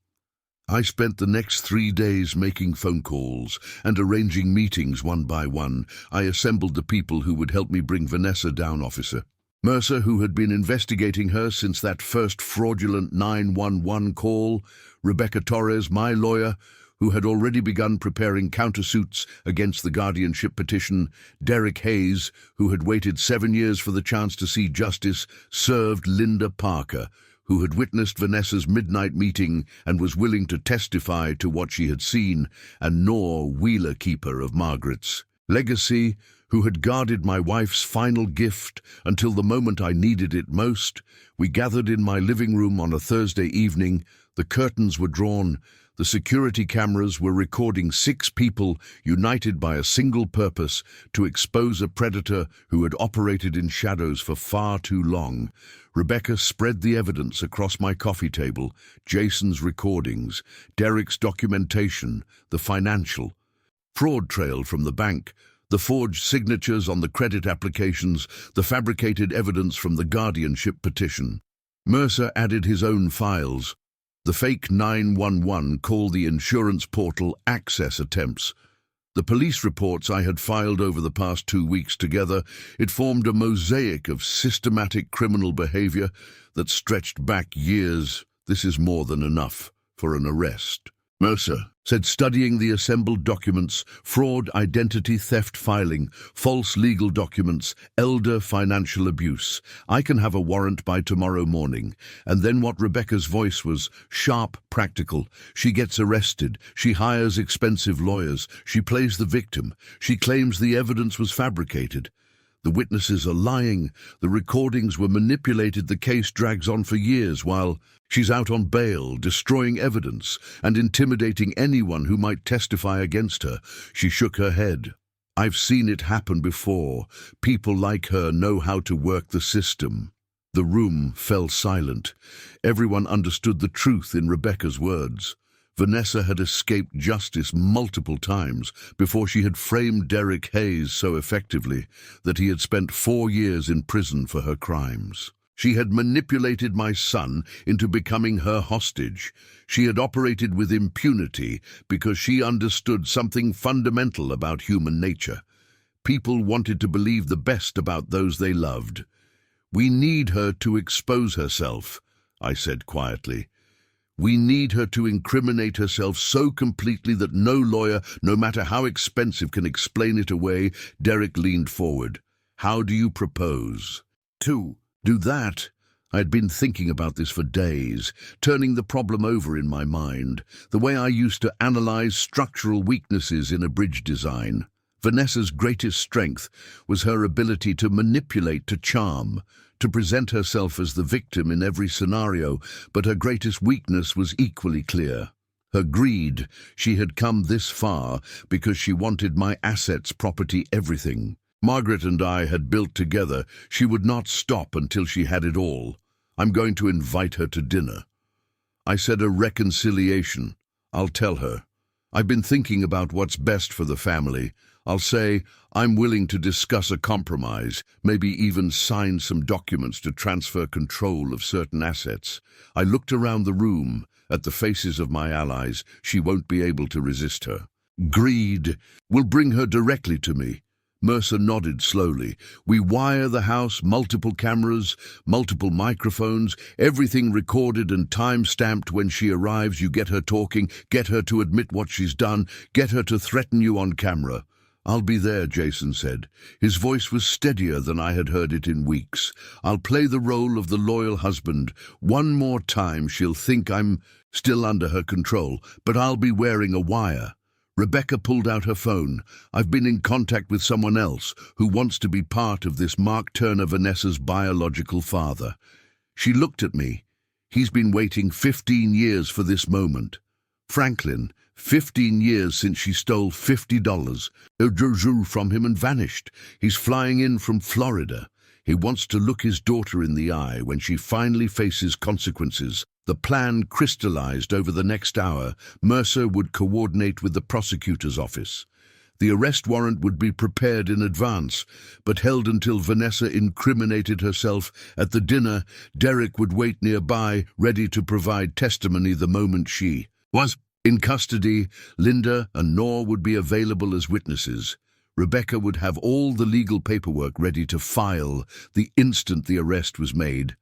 [SPEAKER 1] I spent the next 3 days making phone calls and arranging meetings one by one. I assembled the people who would help me bring Vanessa down. Officer Mercer, who had been investigating her since that first fraudulent 911 call, Rebecca Torres, my lawyer, who had already begun preparing countersuits against the guardianship petition, Derek Hayes, who had waited 7 years for the chance to see justice, served Linda Parker, who had witnessed Vanessa's midnight meeting and was willing to testify to what she had seen, and Nor Wheeler, keeper of Margaret's legacy, who had guarded my wife's final gift until the moment I needed it most. We gathered in my living room on a Thursday evening. The curtains were drawn. The security cameras were recording 6 people united by a single purpose: to expose a predator who had operated in shadows for far too long. Rebecca spread the evidence across my coffee table: Jason's recordings, Derek's documentation, the financial fraud trail from the bank, the forged signatures on the credit applications, the fabricated evidence from the guardianship petition. Mercer added his own files. The fake 911 call, the insurance portal access attempts, the police reports I had filed over the past 2 weeks together. It formed a mosaic of systematic criminal behavior that stretched back years. This is more than enough for an arrest, Mercer said, studying the assembled documents: fraud, identity theft filing, false legal documents, elder financial abuse. I can have a warrant by tomorrow morning. And then what? Rebecca's voice was sharp, practical. She gets arrested. She hires expensive lawyers. She plays the victim. She claims the evidence was fabricated. The witnesses are lying. The recordings were manipulated. The case drags on for years while she's out on bail, destroying evidence and intimidating anyone who might testify against her. She shook her head. I've seen it happen before. People like her know how to work the system. The room fell silent. Everyone understood the truth in Rebecca's words. Vanessa had escaped justice multiple times before she had framed Derek Hayes so effectively that he had spent 4 years in prison for her crimes. She had manipulated my son into becoming her hostage. She had operated with impunity because she understood something fundamental about human nature. People wanted to believe the best about those they loved. We need her to expose herself, I said quietly. We need her to incriminate herself so completely that no lawyer, no matter how expensive, can explain it away. Derek leaned forward. How do you propose to do that? I had been thinking about this for days, turning the problem over in my mind, the way I used to analyze structural weaknesses in a bridge design. Vanessa's greatest strength was her ability to manipulate, to charm, to present herself as the victim in every scenario, but her greatest weakness was equally clear: her greed. She had come this far because she wanted my assets, property, everything. Margaret and I had built together. She would not stop until she had it all. I'm going to invite her to dinner. I said, a reconciliation. I'll tell her. I've been thinking about what's best for the family. I'll say, I'm willing to discuss a compromise, maybe even sign some documents to transfer control of certain assets. I looked around the room at the faces of my allies. She won't be able to resist her. Greed will bring her directly to me. Mercer nodded slowly. We wire the house, multiple cameras, multiple microphones, everything recorded and time-stamped. When she arrives, you get her talking, get her to admit what she's done, get her to threaten you on camera. I'll be there, Jason said. His voice was steadier than I had heard it in weeks. I'll play the role of the loyal husband. One more time she'll think I'm still under her control, but I'll be wearing a wire. Rebecca pulled out her phone. I've been in contact with someone else who wants to be part of this. Mark Turner, Vanessa's biological father. She looked at me. He's been waiting 15 years for this moment. Franklin, 15 years since she stole $50 from him and vanished. He's flying in from Florida. He wants to look his daughter in the eye when she finally faces consequences. The plan crystallized over the next hour. Mercer would coordinate with the prosecutor's office. The arrest warrant would be prepared in advance, but held until Vanessa incriminated herself at the dinner. Derek would wait nearby, ready to provide testimony the moment she was in custody. Linda and Nor would be available as witnesses. Rebecca would have all the legal paperwork ready to file the instant the arrest was made.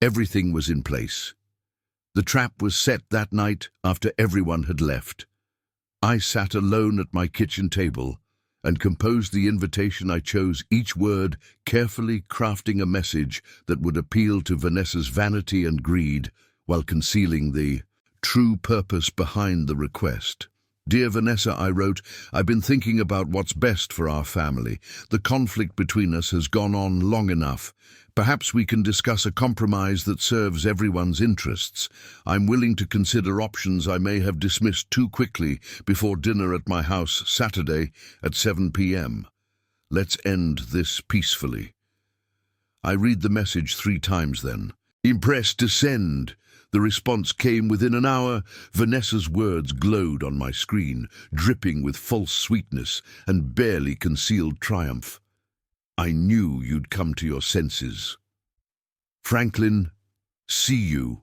[SPEAKER 1] Everything was in place. The trap was set that night after everyone had left. I sat alone at my kitchen table and composed the invitation. I chose each word, carefully crafting a message that would appeal to Vanessa's vanity and greed while concealing the true purpose behind the request. "Dear Vanessa," I wrote, "I've been thinking about what's best for our family. The conflict between us has gone on long enough. Perhaps we can discuss a compromise that serves everyone's interests. I'm willing to consider options I may have dismissed too quickly before dinner at my house Saturday at 7 p.m. Let's end this peacefully." I read the message 3 times then. Press to send. The response came within an hour. Vanessa's words glowed on my screen, dripping with false sweetness and barely concealed triumph. "I knew you'd come to your senses. Franklin, see you."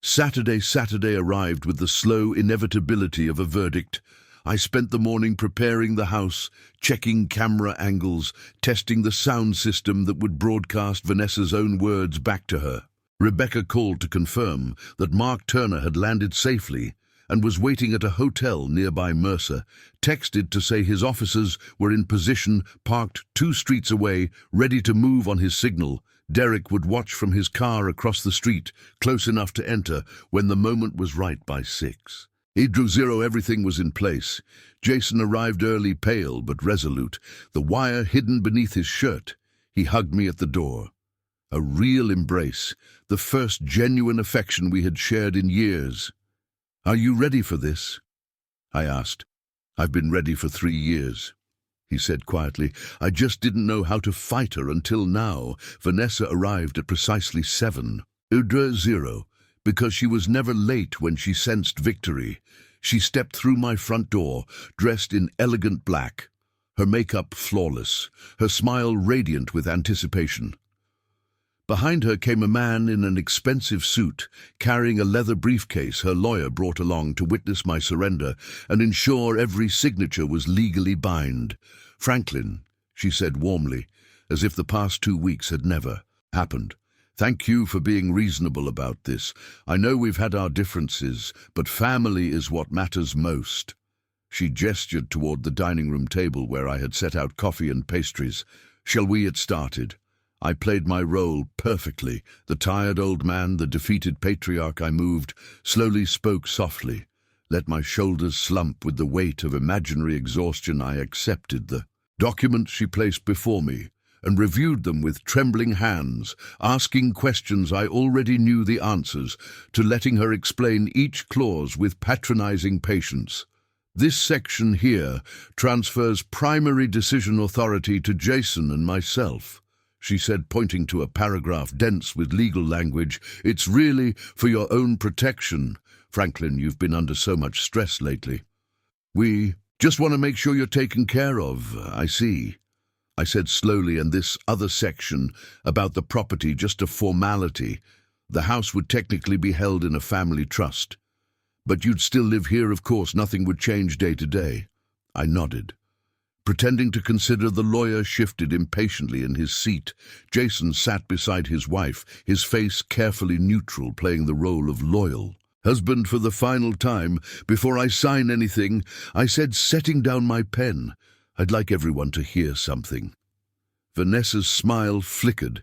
[SPEAKER 1] Saturday arrived with the slow inevitability of a verdict. I spent the morning preparing the house, checking camera angles, testing the sound system that would broadcast Vanessa's own words back to her. Rebecca called to confirm that Mark Turner had landed safely and was waiting at a hotel nearby Mercer, texted to say his officers were in position, parked 2 streets away, ready to move on his signal. Derek would watch from his car across the street, close enough to enter when the moment was right by 6. Everything was in place. Jason arrived early, pale but resolute, the wire hidden beneath his shirt. He hugged me at the door. A real embrace, the first genuine affection we had shared in years. "Are you ready for this?" I asked. "I've been ready for 3 years," he said quietly. "I just didn't know how to fight her until now." Vanessa arrived at precisely 7. 0, because she was never late when she sensed victory. She stepped through my front door, dressed in elegant black, her makeup flawless, her smile radiant with anticipation. Behind her came a man in an expensive suit, carrying a leather briefcase her lawyer brought along to witness my surrender and ensure every signature was legally bind. "Franklin," she said warmly, as if the past 2 weeks had never happened. "Thank you for being reasonable about this. I know we've had our differences, but family is what matters most." She gestured toward the dining room table where I had set out coffee and pastries. "Shall we get started?" I played my role perfectly. The tired old man, the defeated patriarch. I moved, slowly spoke softly, let my shoulders slump with the weight of imaginary exhaustion. I accepted the documents she placed before me and reviewed them with trembling hands, asking questions I already knew the answers to, letting her explain each clause with patronizing patience. "This section here transfers primary decision authority to Jason and myself," she said, pointing to a paragraph dense with legal language. "It's really for your own protection. Franklin, you've been under so much stress lately. We just want to make sure you're taken care of." "I see," I said slowly, "and this other section about the property, just a formality. The house would technically be held in a family trust. But you'd still live here, of course. Nothing would change day to day." I nodded. Pretending to consider, the lawyer shifted impatiently in his seat. Jason sat beside his wife, his face carefully neutral, playing the role of loyal husband for the final time. "Before I sign anything," I said, setting down my pen, "I'd like everyone to hear something." Vanessa's smile flickered.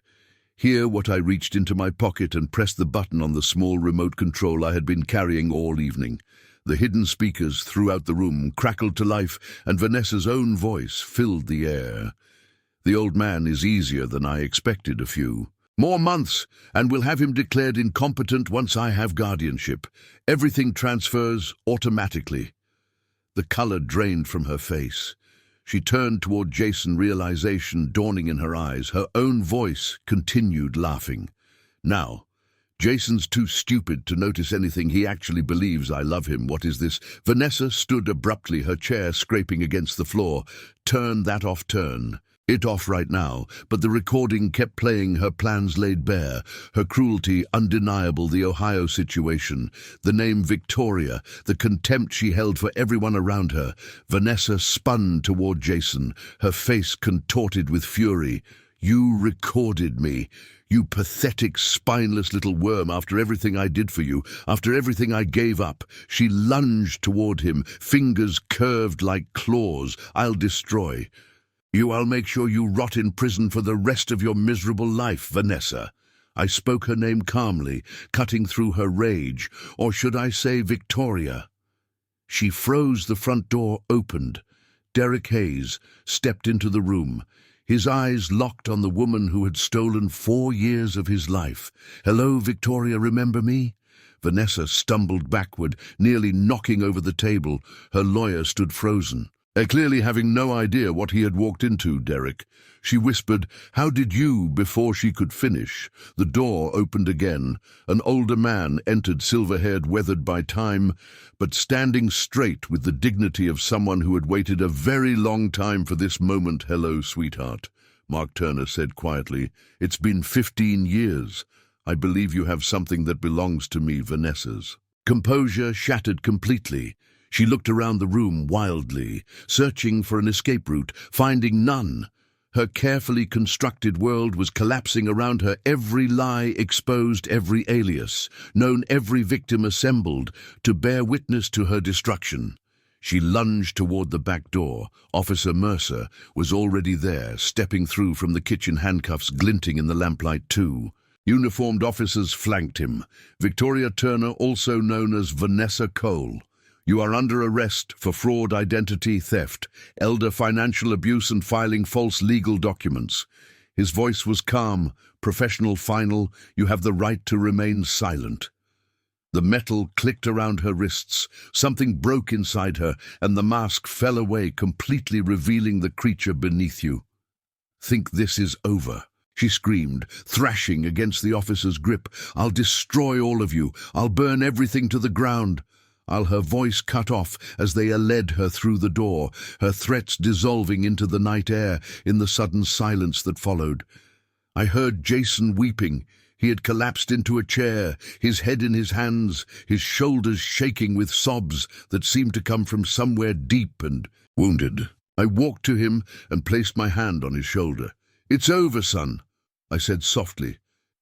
[SPEAKER 1] Here, what I reached into my pocket and pressed the button on the small remote control I had been carrying all evening. The hidden speakers throughout the room crackled to life, and Vanessa's own voice filled the air. "The old man is easier than I expected. A few more months, and we'll have him declared incompetent once I have guardianship. Everything transfers automatically." The color drained from her face. She turned toward Jason, realization dawning in her eyes. Her own voice continued laughing. "Now, Jason's too stupid to notice anything. He actually believes I love him. What is this?" Vanessa stood abruptly, her chair scraping against the floor. "Turn that off, turn." it off right now, but the recording kept playing, her plans laid bare, her cruelty undeniable, the Ohio situation, the name Victoria, the contempt she held for everyone around her. Vanessa spun toward Jason, her face contorted with fury. "You recorded me. You pathetic, spineless little worm, after everything I did for you, after everything I gave up." She lunged toward him, fingers curved like claws. "I'll destroy you. I'll make sure you rot in prison for the rest of your miserable life, Vanessa." I spoke her name calmly, cutting through her rage. Or should I say Victoria? She froze. The front door opened. Derek Hayes stepped into the room, his eyes locked on the woman who had stolen 4 years of his life. "Hello, Victoria, remember me?" Vanessa stumbled backward, nearly knocking over the table. Her lawyer stood frozen, clearly having no idea what he had walked into. "Derek," she whispered, "how did you—" Before she could finish, the door opened again. An older man entered, silver-haired, weathered by time, but standing straight with the dignity of someone who had waited a very long time for this moment. "Hello, sweetheart," Mark Turner said quietly. "It's been 15 years. I believe you have something that belongs to me." Vanessa's composure shattered completely. She looked around the room wildly, searching for an escape route, finding none. Her carefully constructed world was collapsing around her, every lie exposed, every alias known, every victim assembled to bear witness to her destruction. She lunged toward the back door. Officer Mercer was already there, stepping through from the kitchen, handcuffs glinting in the lamplight too. Uniformed officers flanked him. "Victoria Turner, also known as Vanessa Cole. You are under arrest for fraud, identity theft, elder financial abuse, and filing false legal documents." His voice was calm, professional, final. "You have the right to remain silent." The metal clicked around her wrists. Something broke inside her, and the mask fell away, completely revealing the creature beneath you. "Think this is over," she screamed, thrashing against the officer's grip. "I'll destroy all of you. I'll burn everything to the ground." Her voice cut off as they led her through the door, her threats dissolving into the night air in the sudden silence that followed. I heard Jason weeping. He had collapsed into a chair, his head in his hands, his shoulders shaking with sobs that seemed to come from somewhere deep and wounded. I walked to him and placed my hand on his shoulder. "It's over, son," I said softly.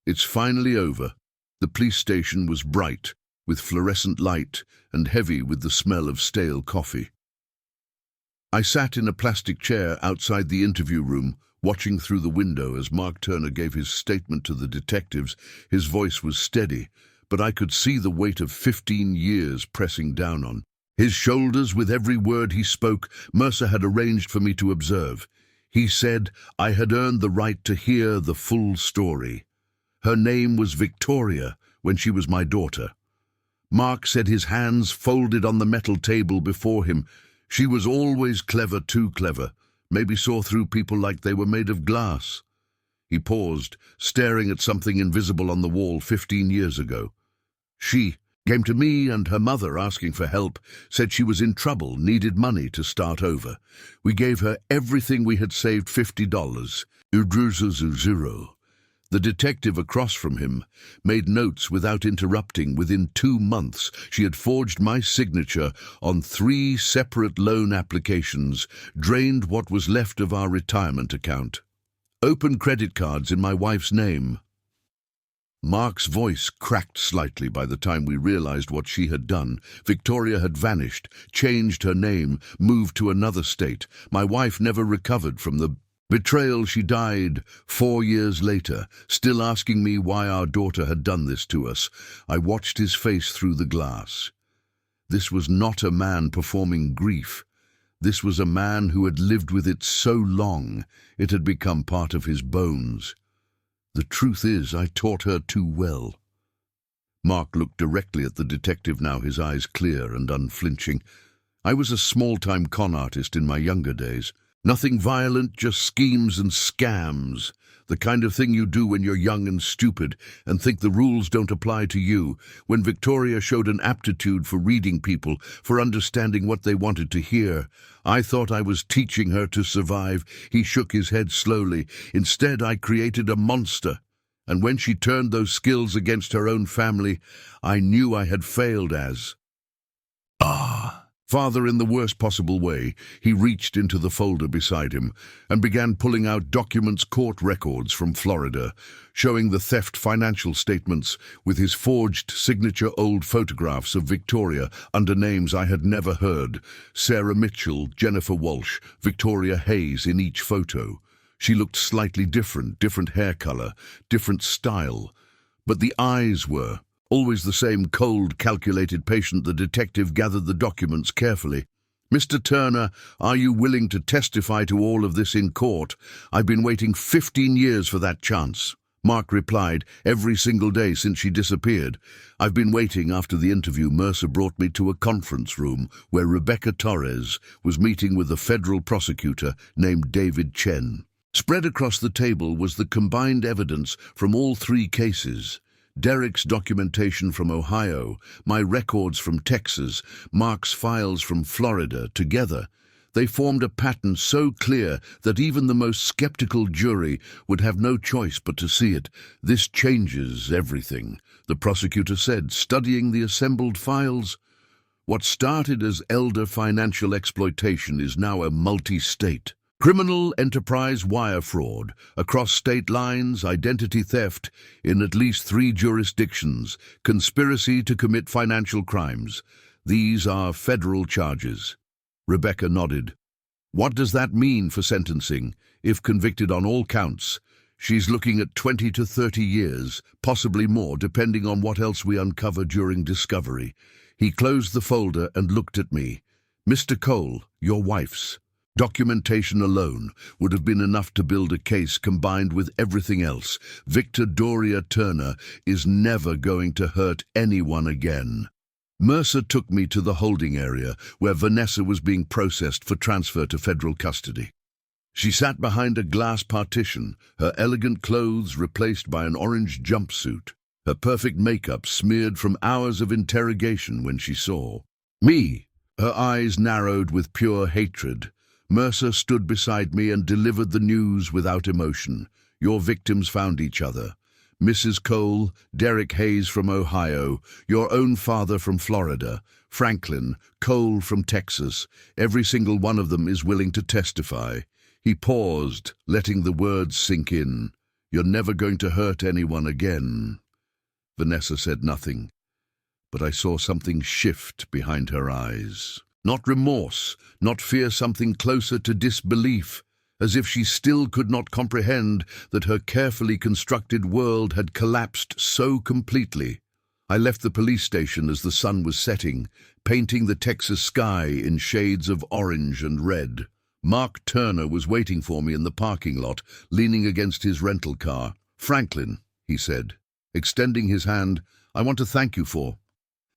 [SPEAKER 1] "It's finally over." The police station was bright, with fluorescent light, and heavy with the smell of stale coffee. I sat in a plastic chair outside the interview room, watching through the window as Mark Turner gave his statement to the detectives. His voice was steady, but I could see the weight of 15 years pressing down on his shoulders with every word he spoke. Mercer had arranged for me to observe. He said I had earned the right to hear the full story. Her name was Victoria when she was my daughter. Mark said, his hands folded on the metal table before him. She was always clever, too clever. Maybe saw through people like they were made of glass. He paused, staring at something invisible on the wall 15 years ago. She came to me and her mother asking for help, said she was in trouble, needed money to start over. We gave her everything we had saved, $50. Zero. The detective across from him made notes without interrupting. Within 2 months, she had forged my signature on 3 separate loan applications, drained what was left of our retirement account, opened credit cards in my wife's name. Mark's voice cracked slightly by the time we realized what she had done. Victoria had vanished, changed her name, moved to another state. My wife never recovered from the betrayal. She died 4 years later, still asking me why our daughter had done this to us. I watched his face through the glass. This was not a man performing grief. This was a man who had lived with it so long, it had become part of his bones. The truth is, I taught her too well. Mark looked directly at the detective now, his eyes clear and unflinching. I was a small-time con artist in my younger days. Nothing violent, just schemes and scams. The kind of thing you do when you're young and stupid and think the rules don't apply to you. When Victoria showed an aptitude for reading people, for understanding what they wanted to hear, I thought I was teaching her to survive. He shook his head slowly. Instead, I created a monster. And when she turned those skills against her own family, I knew I had failed as father in the worst possible way. He reached into the folder beside him and began pulling out documents, court records from Florida, showing the theft financial statements with his forged signature, old photographs of Victoria under names I had never heard. Sarah Mitchell, Jennifer Walsh, Victoria Hayes in each photo. She looked slightly different hair color, different style, but the eyes were always the same cold, calculated patient. The detective gathered the documents carefully. "Mr. Turner, are you willing to testify to all of this in court? I've been waiting 15 years for that chance." Mark replied, "Every single day since she disappeared. I've been waiting." After the interview, Mercer brought me to a conference room where Rebecca Torres was meeting with a federal prosecutor named David Chen. Spread across the table was the combined evidence from all three cases. Derek's documentation from Ohio, my records from Texas, Mark's files from Florida. Together, they formed a pattern so clear that even the most skeptical jury would have no choice but to see it. "This changes everything," the prosecutor said, studying the assembled files. "What started as elder financial exploitation is now a multi-state criminal enterprise, wire fraud, across state lines, identity theft in at least 3 jurisdictions, conspiracy to commit financial crimes. These are federal charges." Rebecca nodded. "What does that mean for sentencing, if convicted on all counts?" "She's looking at 20 to 30 years, possibly more, depending on what else we uncover during discovery." He closed the folder and looked at me. "Mr. Cole, your wife's documentation alone would have been enough to build a case combined with everything else. Victoria Turner is never going to hurt anyone again." Mercer took me to the holding area where Vanessa was being processed for transfer to federal custody. She sat behind a glass partition, her elegant clothes replaced by an orange jumpsuit, her perfect makeup smeared from hours of interrogation. When she saw me, her eyes narrowed with pure hatred. Mercer stood beside me and delivered the news without emotion. "Your victims found each other. Mrs. Cole, Derek Hayes from Ohio, your own father from Florida, Franklin, Cole from Texas. Every single one of them is willing to testify." He paused, letting the words sink in. "You're never going to hurt anyone again." Vanessa said nothing, but I saw something shift behind her eyes. Not remorse, not fear, something closer to disbelief, as if she still could not comprehend that her carefully constructed world had collapsed so completely. I left the police station as the sun was setting, painting the Texas sky in shades of orange and red. Mark Turner was waiting for me in the parking lot, leaning against his rental car. "Franklin," he said, extending his hand, "I want to thank you for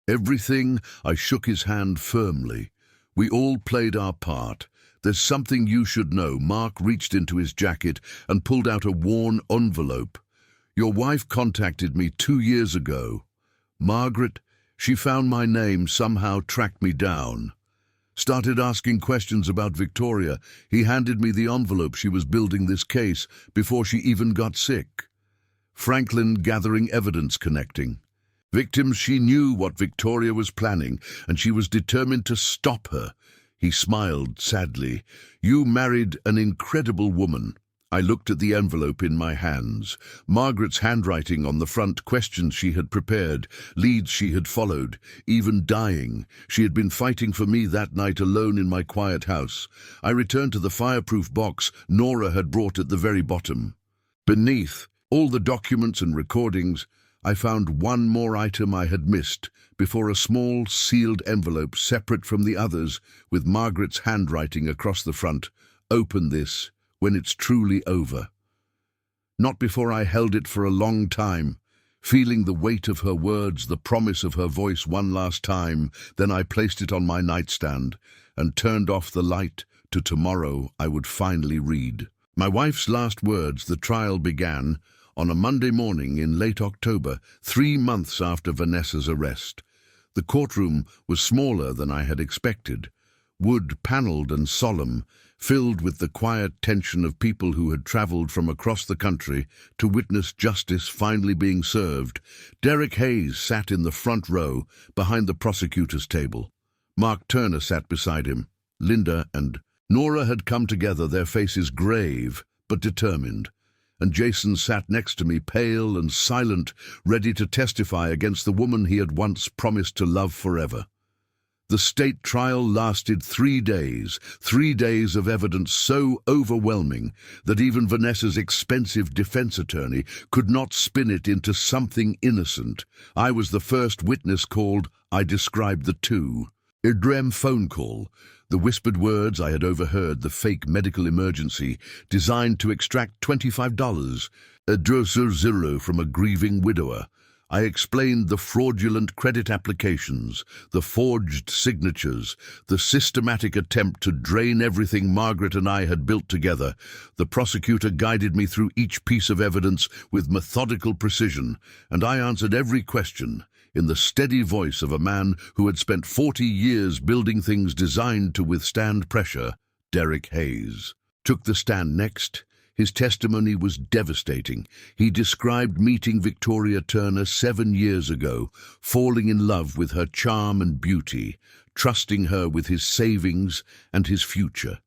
[SPEAKER 1] everything." I shook his hand firmly. "We all played our part. There's something you should know." Mark reached into his jacket and pulled out a worn envelope. "Your wife contacted me 2 years ago. Margaret, she found my name, somehow tracked me down. Started asking questions about Victoria." He handed me the envelope. "She was building this case before she even got sick." Franklin gathering evidence, connecting victims. She knew what Victoria was planning, and she was determined to stop her. He smiled sadly. "You married an incredible woman." I looked at the envelope in my hands. Margaret's handwriting on the front, questions she had prepared, leads she had followed, even dying. She had been fighting for me that night alone in my quiet house. I returned to the fireproof box Nora had brought at the very bottom. Beneath all the documents and recordings, I found one more item I had missed, before a small sealed envelope separate from the others with Margaret's handwriting across the front. "Open this when it's truly over." Not before I held it for a long time, feeling the weight of her words, the promise of her voice one last time. Then I placed it on my nightstand and turned off the light, to tomorrow I would finally read. My wife's last words, the trial began on a Monday morning in late October, 3 months after Vanessa's arrest. The courtroom was smaller than I had expected. Wood, panelled and solemn, filled with the quiet tension of people who had travelled from across the country to witness justice finally being served. Derek Hayes sat in the front row, behind the prosecutor's table. Mark Turner sat beside him. Linda and Nora had come together, their faces grave but determined. And Jason sat next to me, pale and silent, ready to testify against the woman he had once promised to love forever. The state trial lasted 3 days, 3 days of evidence so overwhelming that even Vanessa's expensive defense attorney could not spin it into something innocent. I was the first witness called. I described the two. A dream phone call, the whispered words I had overheard, the fake medical emergency designed to extract $25, a zero from a grieving widower. I explained the fraudulent credit applications, the forged signatures, the systematic attempt to drain everything Margaret and I had built together. The prosecutor guided me through each piece of evidence with methodical precision, and I answered every question in the steady voice of a man who had spent 40 years building things designed to withstand pressure. Derek Hayes took the stand next. His testimony was devastating. He described meeting Victoria Turner 7 years ago, falling in love with her charm and beauty, trusting her with his savings and his future.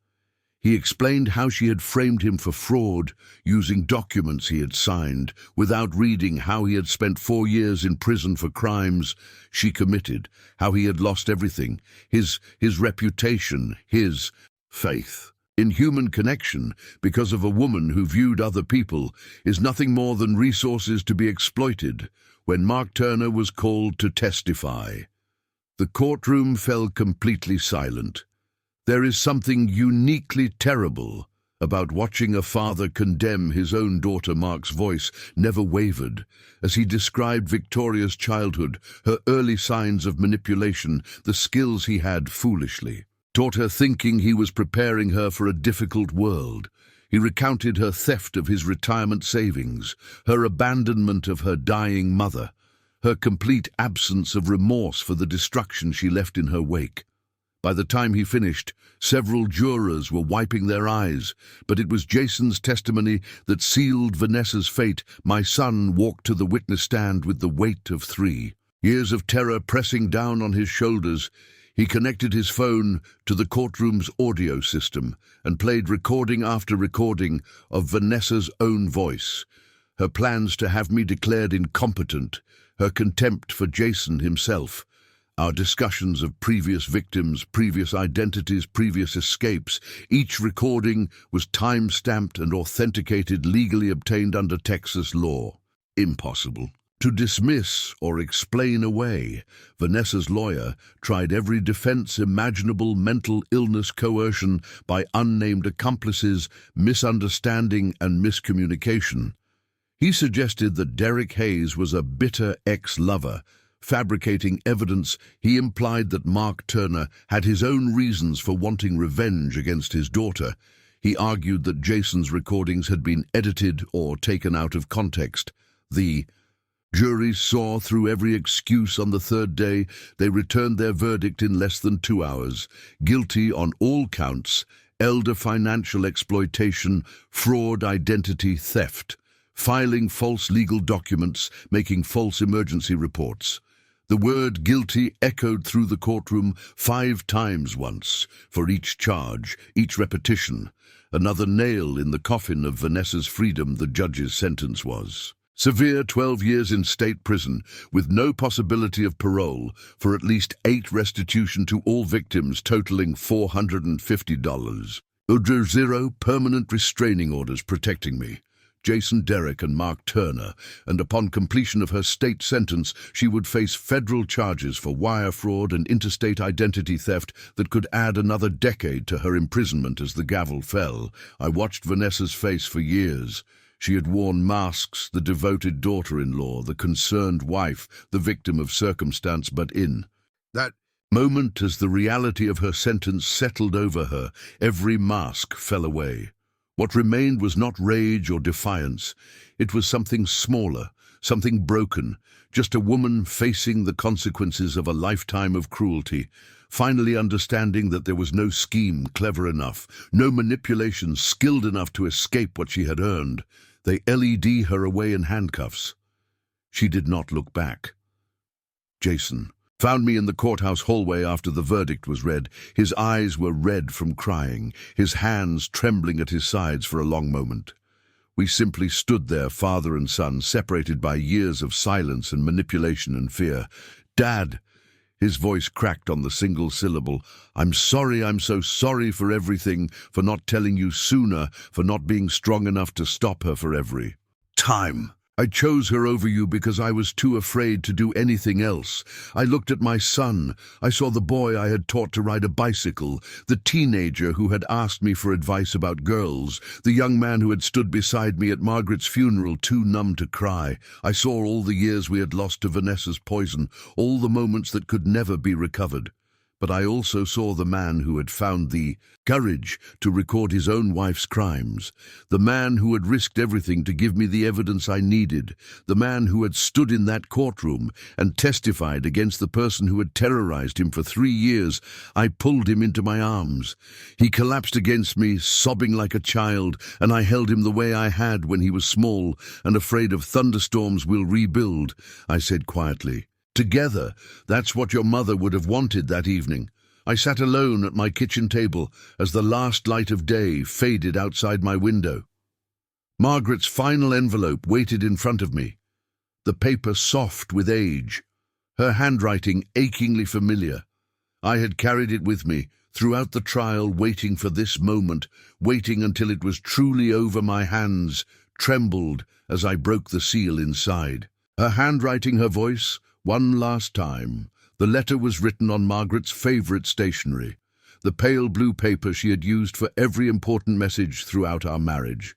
[SPEAKER 1] He explained how she had framed him for fraud, using documents he had signed, without reading, how he had spent 4 years in prison for crimes she committed, how he had lost everything, his reputation, his faith in human connection, because of a woman who viewed other people is nothing more than resources to be exploited. When Mark Turner was called to testify, the courtroom fell completely silent. There is something uniquely terrible about watching a father condemn his own daughter. Mark's voice never wavered as he described Victoria's childhood, her early signs of manipulation, the skills he had foolishly taught her, thinking he was preparing her for a difficult world. He recounted her theft of his retirement savings, her abandonment of her dying mother, her complete absence of remorse for the destruction she left in her wake. By the time he finished, several jurors were wiping their eyes, but it was Jason's testimony that sealed Vanessa's fate. My son walked to the witness stand with the weight of 3 years of terror pressing down on his shoulders. He connected his phone to the courtroom's audio system and played recording after recording of Vanessa's own voice, her plans to have me declared incompetent, her contempt for Jason himself, our discussions of previous victims, previous identities, previous escapes. Each recording was time-stamped and authenticated, legally obtained under Texas law. Impossible to dismiss or explain away. Vanessa's lawyer tried every defense imaginable: mental illness, coercion by unnamed accomplices, misunderstanding and miscommunication. He suggested that Derek Hayes was a bitter ex-lover. Fabricating evidence, he implied that Mark Turner had his own reasons for wanting revenge against his daughter. He argued that Jason's recordings had been edited or taken out of context. The jury saw through every excuse. On the 3rd day, they returned their verdict in less than 2 hours. Guilty on all counts: elder financial exploitation, fraud, identity theft, filing false legal documents, making false emergency reports. The word guilty echoed through the courtroom 5 times, once for each charge, each repetition. Another nail in the coffin of Vanessa's freedom. The judge's sentence was severe: 12 years in state prison with no possibility of parole for at least 8 restitution to all victims, totaling $450. 0 permanent restraining orders protecting me, Jason, Derek and Mark Turner, and upon completion of her state sentence, she would face federal charges for wire fraud and interstate identity theft that could add another decade to her imprisonment. As the gavel fell, I watched Vanessa's face for years. She had worn masks: the devoted daughter-in-law, the concerned wife, the victim of circumstance, but in that Moment as the reality of her sentence settled over her, every mask fell away. What remained was not rage or defiance. It was something smaller, something broken, just a woman facing the consequences of a lifetime of cruelty, finally understanding that there was no scheme clever enough, no manipulation skilled enough to escape what she had earned. They led her away in handcuffs. She did not look back. Jason found me in the courthouse hallway after the verdict was read. His eyes were red from crying, his hands trembling at his sides for a long moment. We simply stood there, father and son, separated by years of silence and manipulation and fear. "Dad!" His voice cracked on the single syllable. "I'm sorry, I'm so sorry for everything, for not telling you sooner, for not being strong enough to stop her for every time. I chose her over you because I was too afraid to do anything else. I looked at my son. I saw the boy I had taught to ride a bicycle, the teenager who had asked me for advice about girls, the young man who had stood beside me at Margaret's funeral, too numb to cry. I saw all the years we had lost to Vanessa's poison, all the moments that could never be recovered. But I also saw the man who had found the courage to record his own wife's crimes, the man who had risked everything to give me the evidence I needed, the man who had stood in that courtroom and testified against the person who had terrorized him for 3 years. I pulled him into my arms. He collapsed against me, sobbing like a child, and I held him the way I had when he was small and afraid of thunderstorms. "We'll rebuild," I said quietly. "Together, that's what your mother would have wanted that evening." I sat alone at my kitchen table as the last light of day faded outside my window. Margaret's final envelope waited in front of me, the paper soft with age, her handwriting achingly familiar. I had carried it with me throughout the trial, waiting for this moment, waiting until it was truly over. My hands trembled as I broke the seal inside. Her handwriting, her voice, one last time. The letter was written on Margaret's favorite stationery, the pale blue paper she had used for every important message throughout our marriage.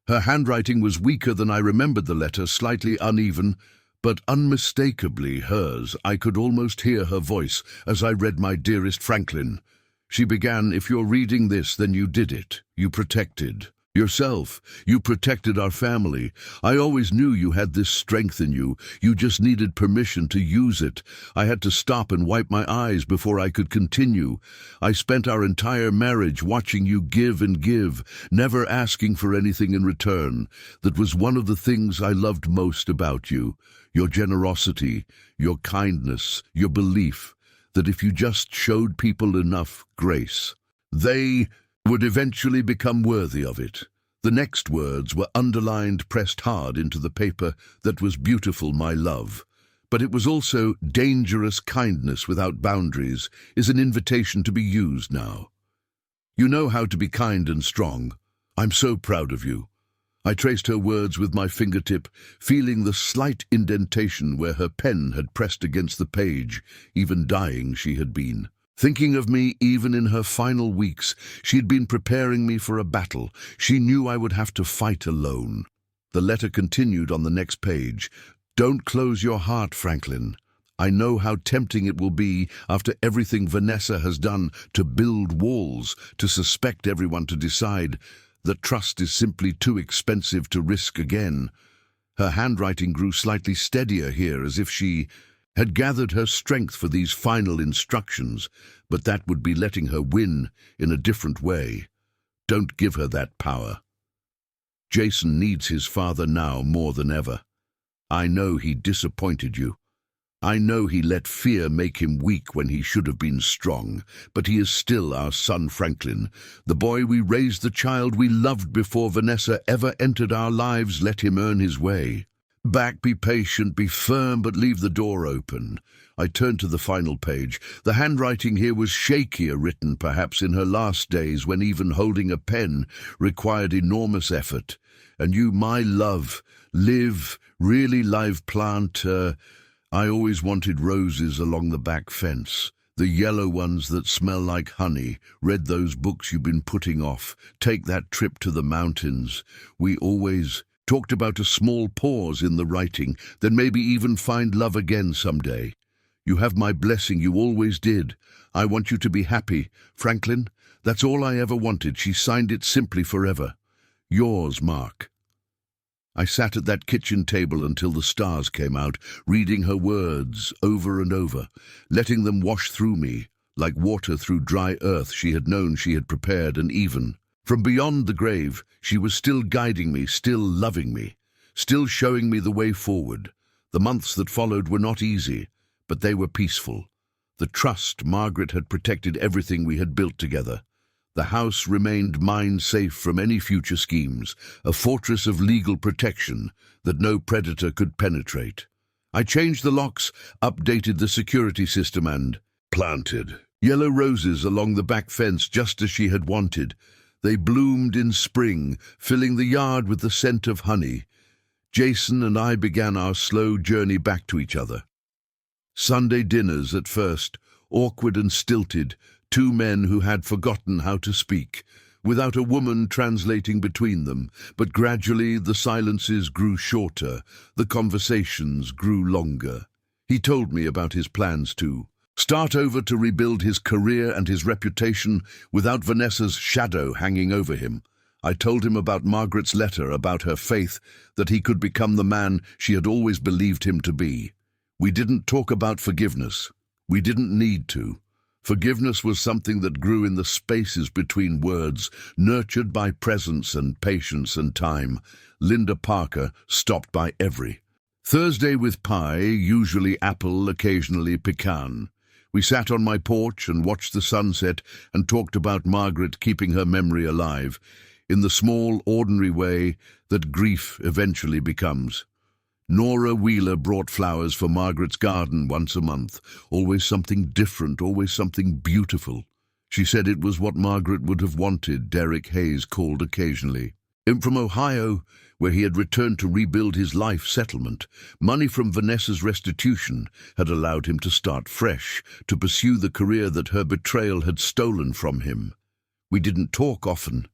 [SPEAKER 1] Her handwriting was weaker than I remembered the letter, slightly uneven, but unmistakably hers. I could almost hear her voice as I read "My dearest Franklin." She began, "If you're reading this, then you did it. You protected yourself. You protected our family. I always knew you had this strength in you. You just needed permission to use it. I had to stop and wipe my eyes before I could continue. I spent our entire marriage watching you give and give, never asking for anything in return. That was one of the things I loved most about you. Your generosity, your kindness, your belief that if you just showed people enough grace, they would eventually become worthy of it." The next words were underlined, pressed hard into the paper. "That was beautiful, my love. But it was also dangerous. Kindness without boundaries is an invitation to be used now. You know how to be kind and strong. I'm so proud of you." I traced her words with my fingertip, feeling the slight indentation where her pen had pressed against the page. Even dying she had been. Thinking of me even in her final weeks, she'd been preparing me for a battle she knew I would have to fight alone. The letter continued on the next page. "Don't close your heart, Franklin. I know how tempting it will be after everything Vanessa has done to build walls, to suspect everyone, to decide that trust is simply too expensive to risk again." Her handwriting grew slightly steadier here, as if she had gathered her strength for these final instructions, but that would be letting her win in a different way. Don't give her that power. Jason needs his father now more than ever. I know he disappointed you. I know he let fear make him weak when he should have been strong, but he is still our son, Franklin. The boy we raised, the child we loved before Vanessa ever entered our lives. Let him earn his way back. Be patient, be firm, but leave the door open. I turned to the final page. The handwriting here was shakier, written perhaps in her last days when even holding a pen required enormous effort. "And you, my love, live, really live plant. I always wanted roses along the back fence. The yellow ones that smell like honey. Read those books you've been putting off. Take that trip to the mountains. We always talked about a small pause in the writing, then maybe even find love again someday. You have my blessing, you always did. I want you to be happy. Franklin, that's all I ever wanted. She signed it simply forever. Yours, Mark. I sat at that kitchen table until the stars came out, reading her words over and over, letting them wash through me, like water through dry earth she had known she had prepared, and even from beyond the grave, she was still guiding me, still loving me, still showing me the way forward. The months that followed were not easy, but they were peaceful. The trust Margaret had protected everything we had built together. The house remained mine, safe from any future schemes, a fortress of legal protection that no predator could penetrate. I changed the locks, updated the security system, and planted yellow roses along the back fence just as she had wanted. They bloomed in spring, filling the yard with the scent of honey. Jason and I began our slow journey back to each other. Sunday dinners at first, awkward and stilted, two men who had forgotten how to speak, without a woman translating between them, but gradually the silences grew shorter, the conversations grew longer. He told me about his plans to start over, to rebuild his career and his reputation without Vanessa's shadow hanging over him. I told him about Margaret's letter, about her faith that he could become the man she had always believed him to be. We didn't talk about forgiveness. We didn't need to. Forgiveness was something that grew in the spaces between words, nurtured by presence and patience and time. Linda Parker stopped by every Thursday with pie, usually apple, occasionally pecan. We sat on my porch and watched the sunset and talked about Margaret, keeping her memory alive, in the small, ordinary way that grief eventually becomes. Nora Wheeler brought flowers for Margaret's garden once a month, always something different, always something beautiful. She said it was what Margaret would have wanted. Derek Hayes called occasionally. From Ohio, where he had returned to rebuild his life settlement, money from Vanessa's restitution had allowed him to start fresh, to pursue the career that her betrayal had stolen from him. We didn't talk often,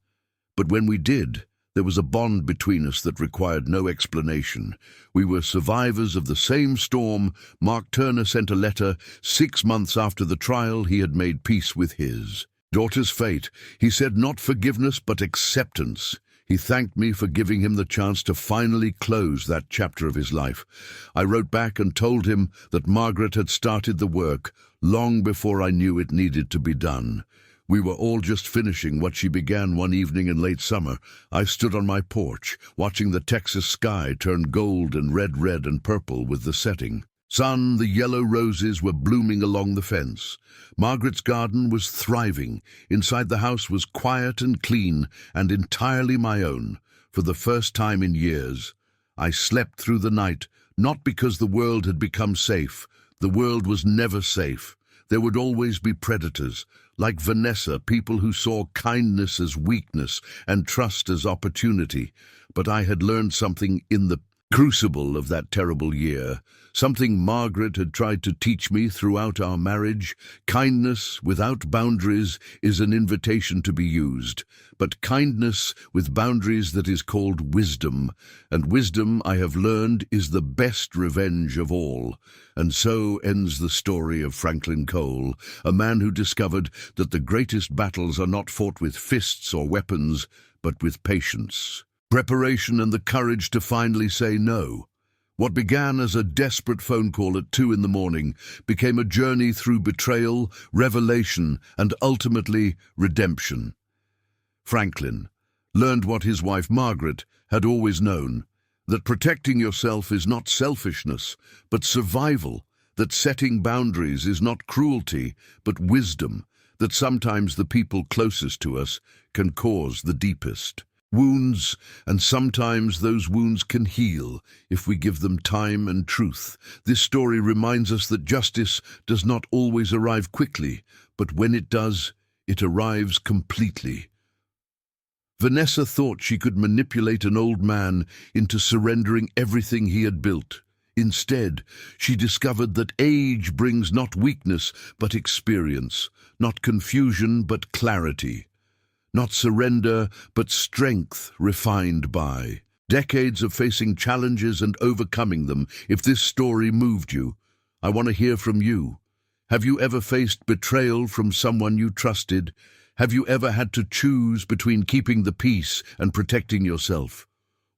[SPEAKER 1] but when we did, there was a bond between us that required no explanation. We were survivors of the same storm. Mark Turner sent a letter 6 months after the trial. He had made peace with his daughter's fate. He said not forgiveness, but acceptance. He thanked me for giving him the chance to finally close that chapter of his life. I wrote back and told him that Margaret had started the work long before I knew it needed to be done. We were all just finishing what she began one evening in late summer. I stood on my porch, watching the Texas sky turn gold and red and purple with the setting sun. The yellow roses were blooming along the fence. Margaret's garden was thriving. Inside the house was quiet and clean and entirely my own. For the first time in years, I slept through the night, not because the world had become safe. The world was never safe. There would always be predators, like Vanessa, people who saw kindness as weakness and trust as opportunity. But I had learned something in the crucible of that terrible year, something Margaret had tried to teach me throughout our marriage. Kindness without boundaries is an invitation to be used, but kindness with boundaries that is called wisdom, and wisdom, I have learned, is the best revenge of all. And so ends the story of Franklin Cole, a man who discovered that the greatest battles are not fought with fists or weapons, but with patience, preparation, and the courage to finally say no. What began as a desperate phone call at 2 a.m. became a journey through betrayal, revelation, and ultimately redemption. Franklin learned what his wife Margaret had always known, that protecting yourself is not selfishness, but survival, that setting boundaries is not cruelty, but wisdom, that sometimes the people closest to us can cause the deepest wounds, and sometimes those wounds can heal if we give them time and truth. This story reminds us that justice does not always arrive quickly, but when it does, it arrives completely. Vanessa thought she could manipulate an old man into surrendering everything he had built. Instead, she discovered that age brings not weakness but experience, not confusion but clarity, not surrender, but strength refined by decades of facing challenges and overcoming them. If this story moved you, I want to hear from you. Have you ever faced betrayal from someone you trusted? Have you ever had to choose between keeping the peace and protecting yourself?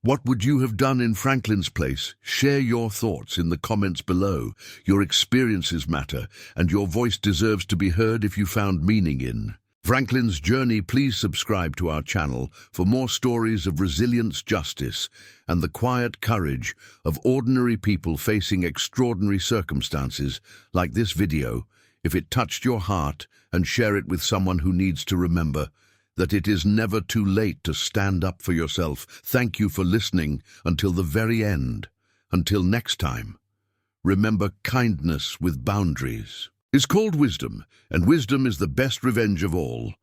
[SPEAKER 1] What would you have done in Franklin's place? Share your thoughts in the comments below. Your experiences matter, and your voice deserves to be heard if you found meaning in Franklin's journey. Please subscribe to our channel for more stories of resilience, justice, and the quiet courage of ordinary people facing extraordinary circumstances like this video. If it touched your heart, and share it with someone who needs to remember that it is never too late to stand up for yourself. Thank you for listening until the very end. Until next time, remember, kindness with boundaries is called wisdom, and wisdom is the best revenge of all.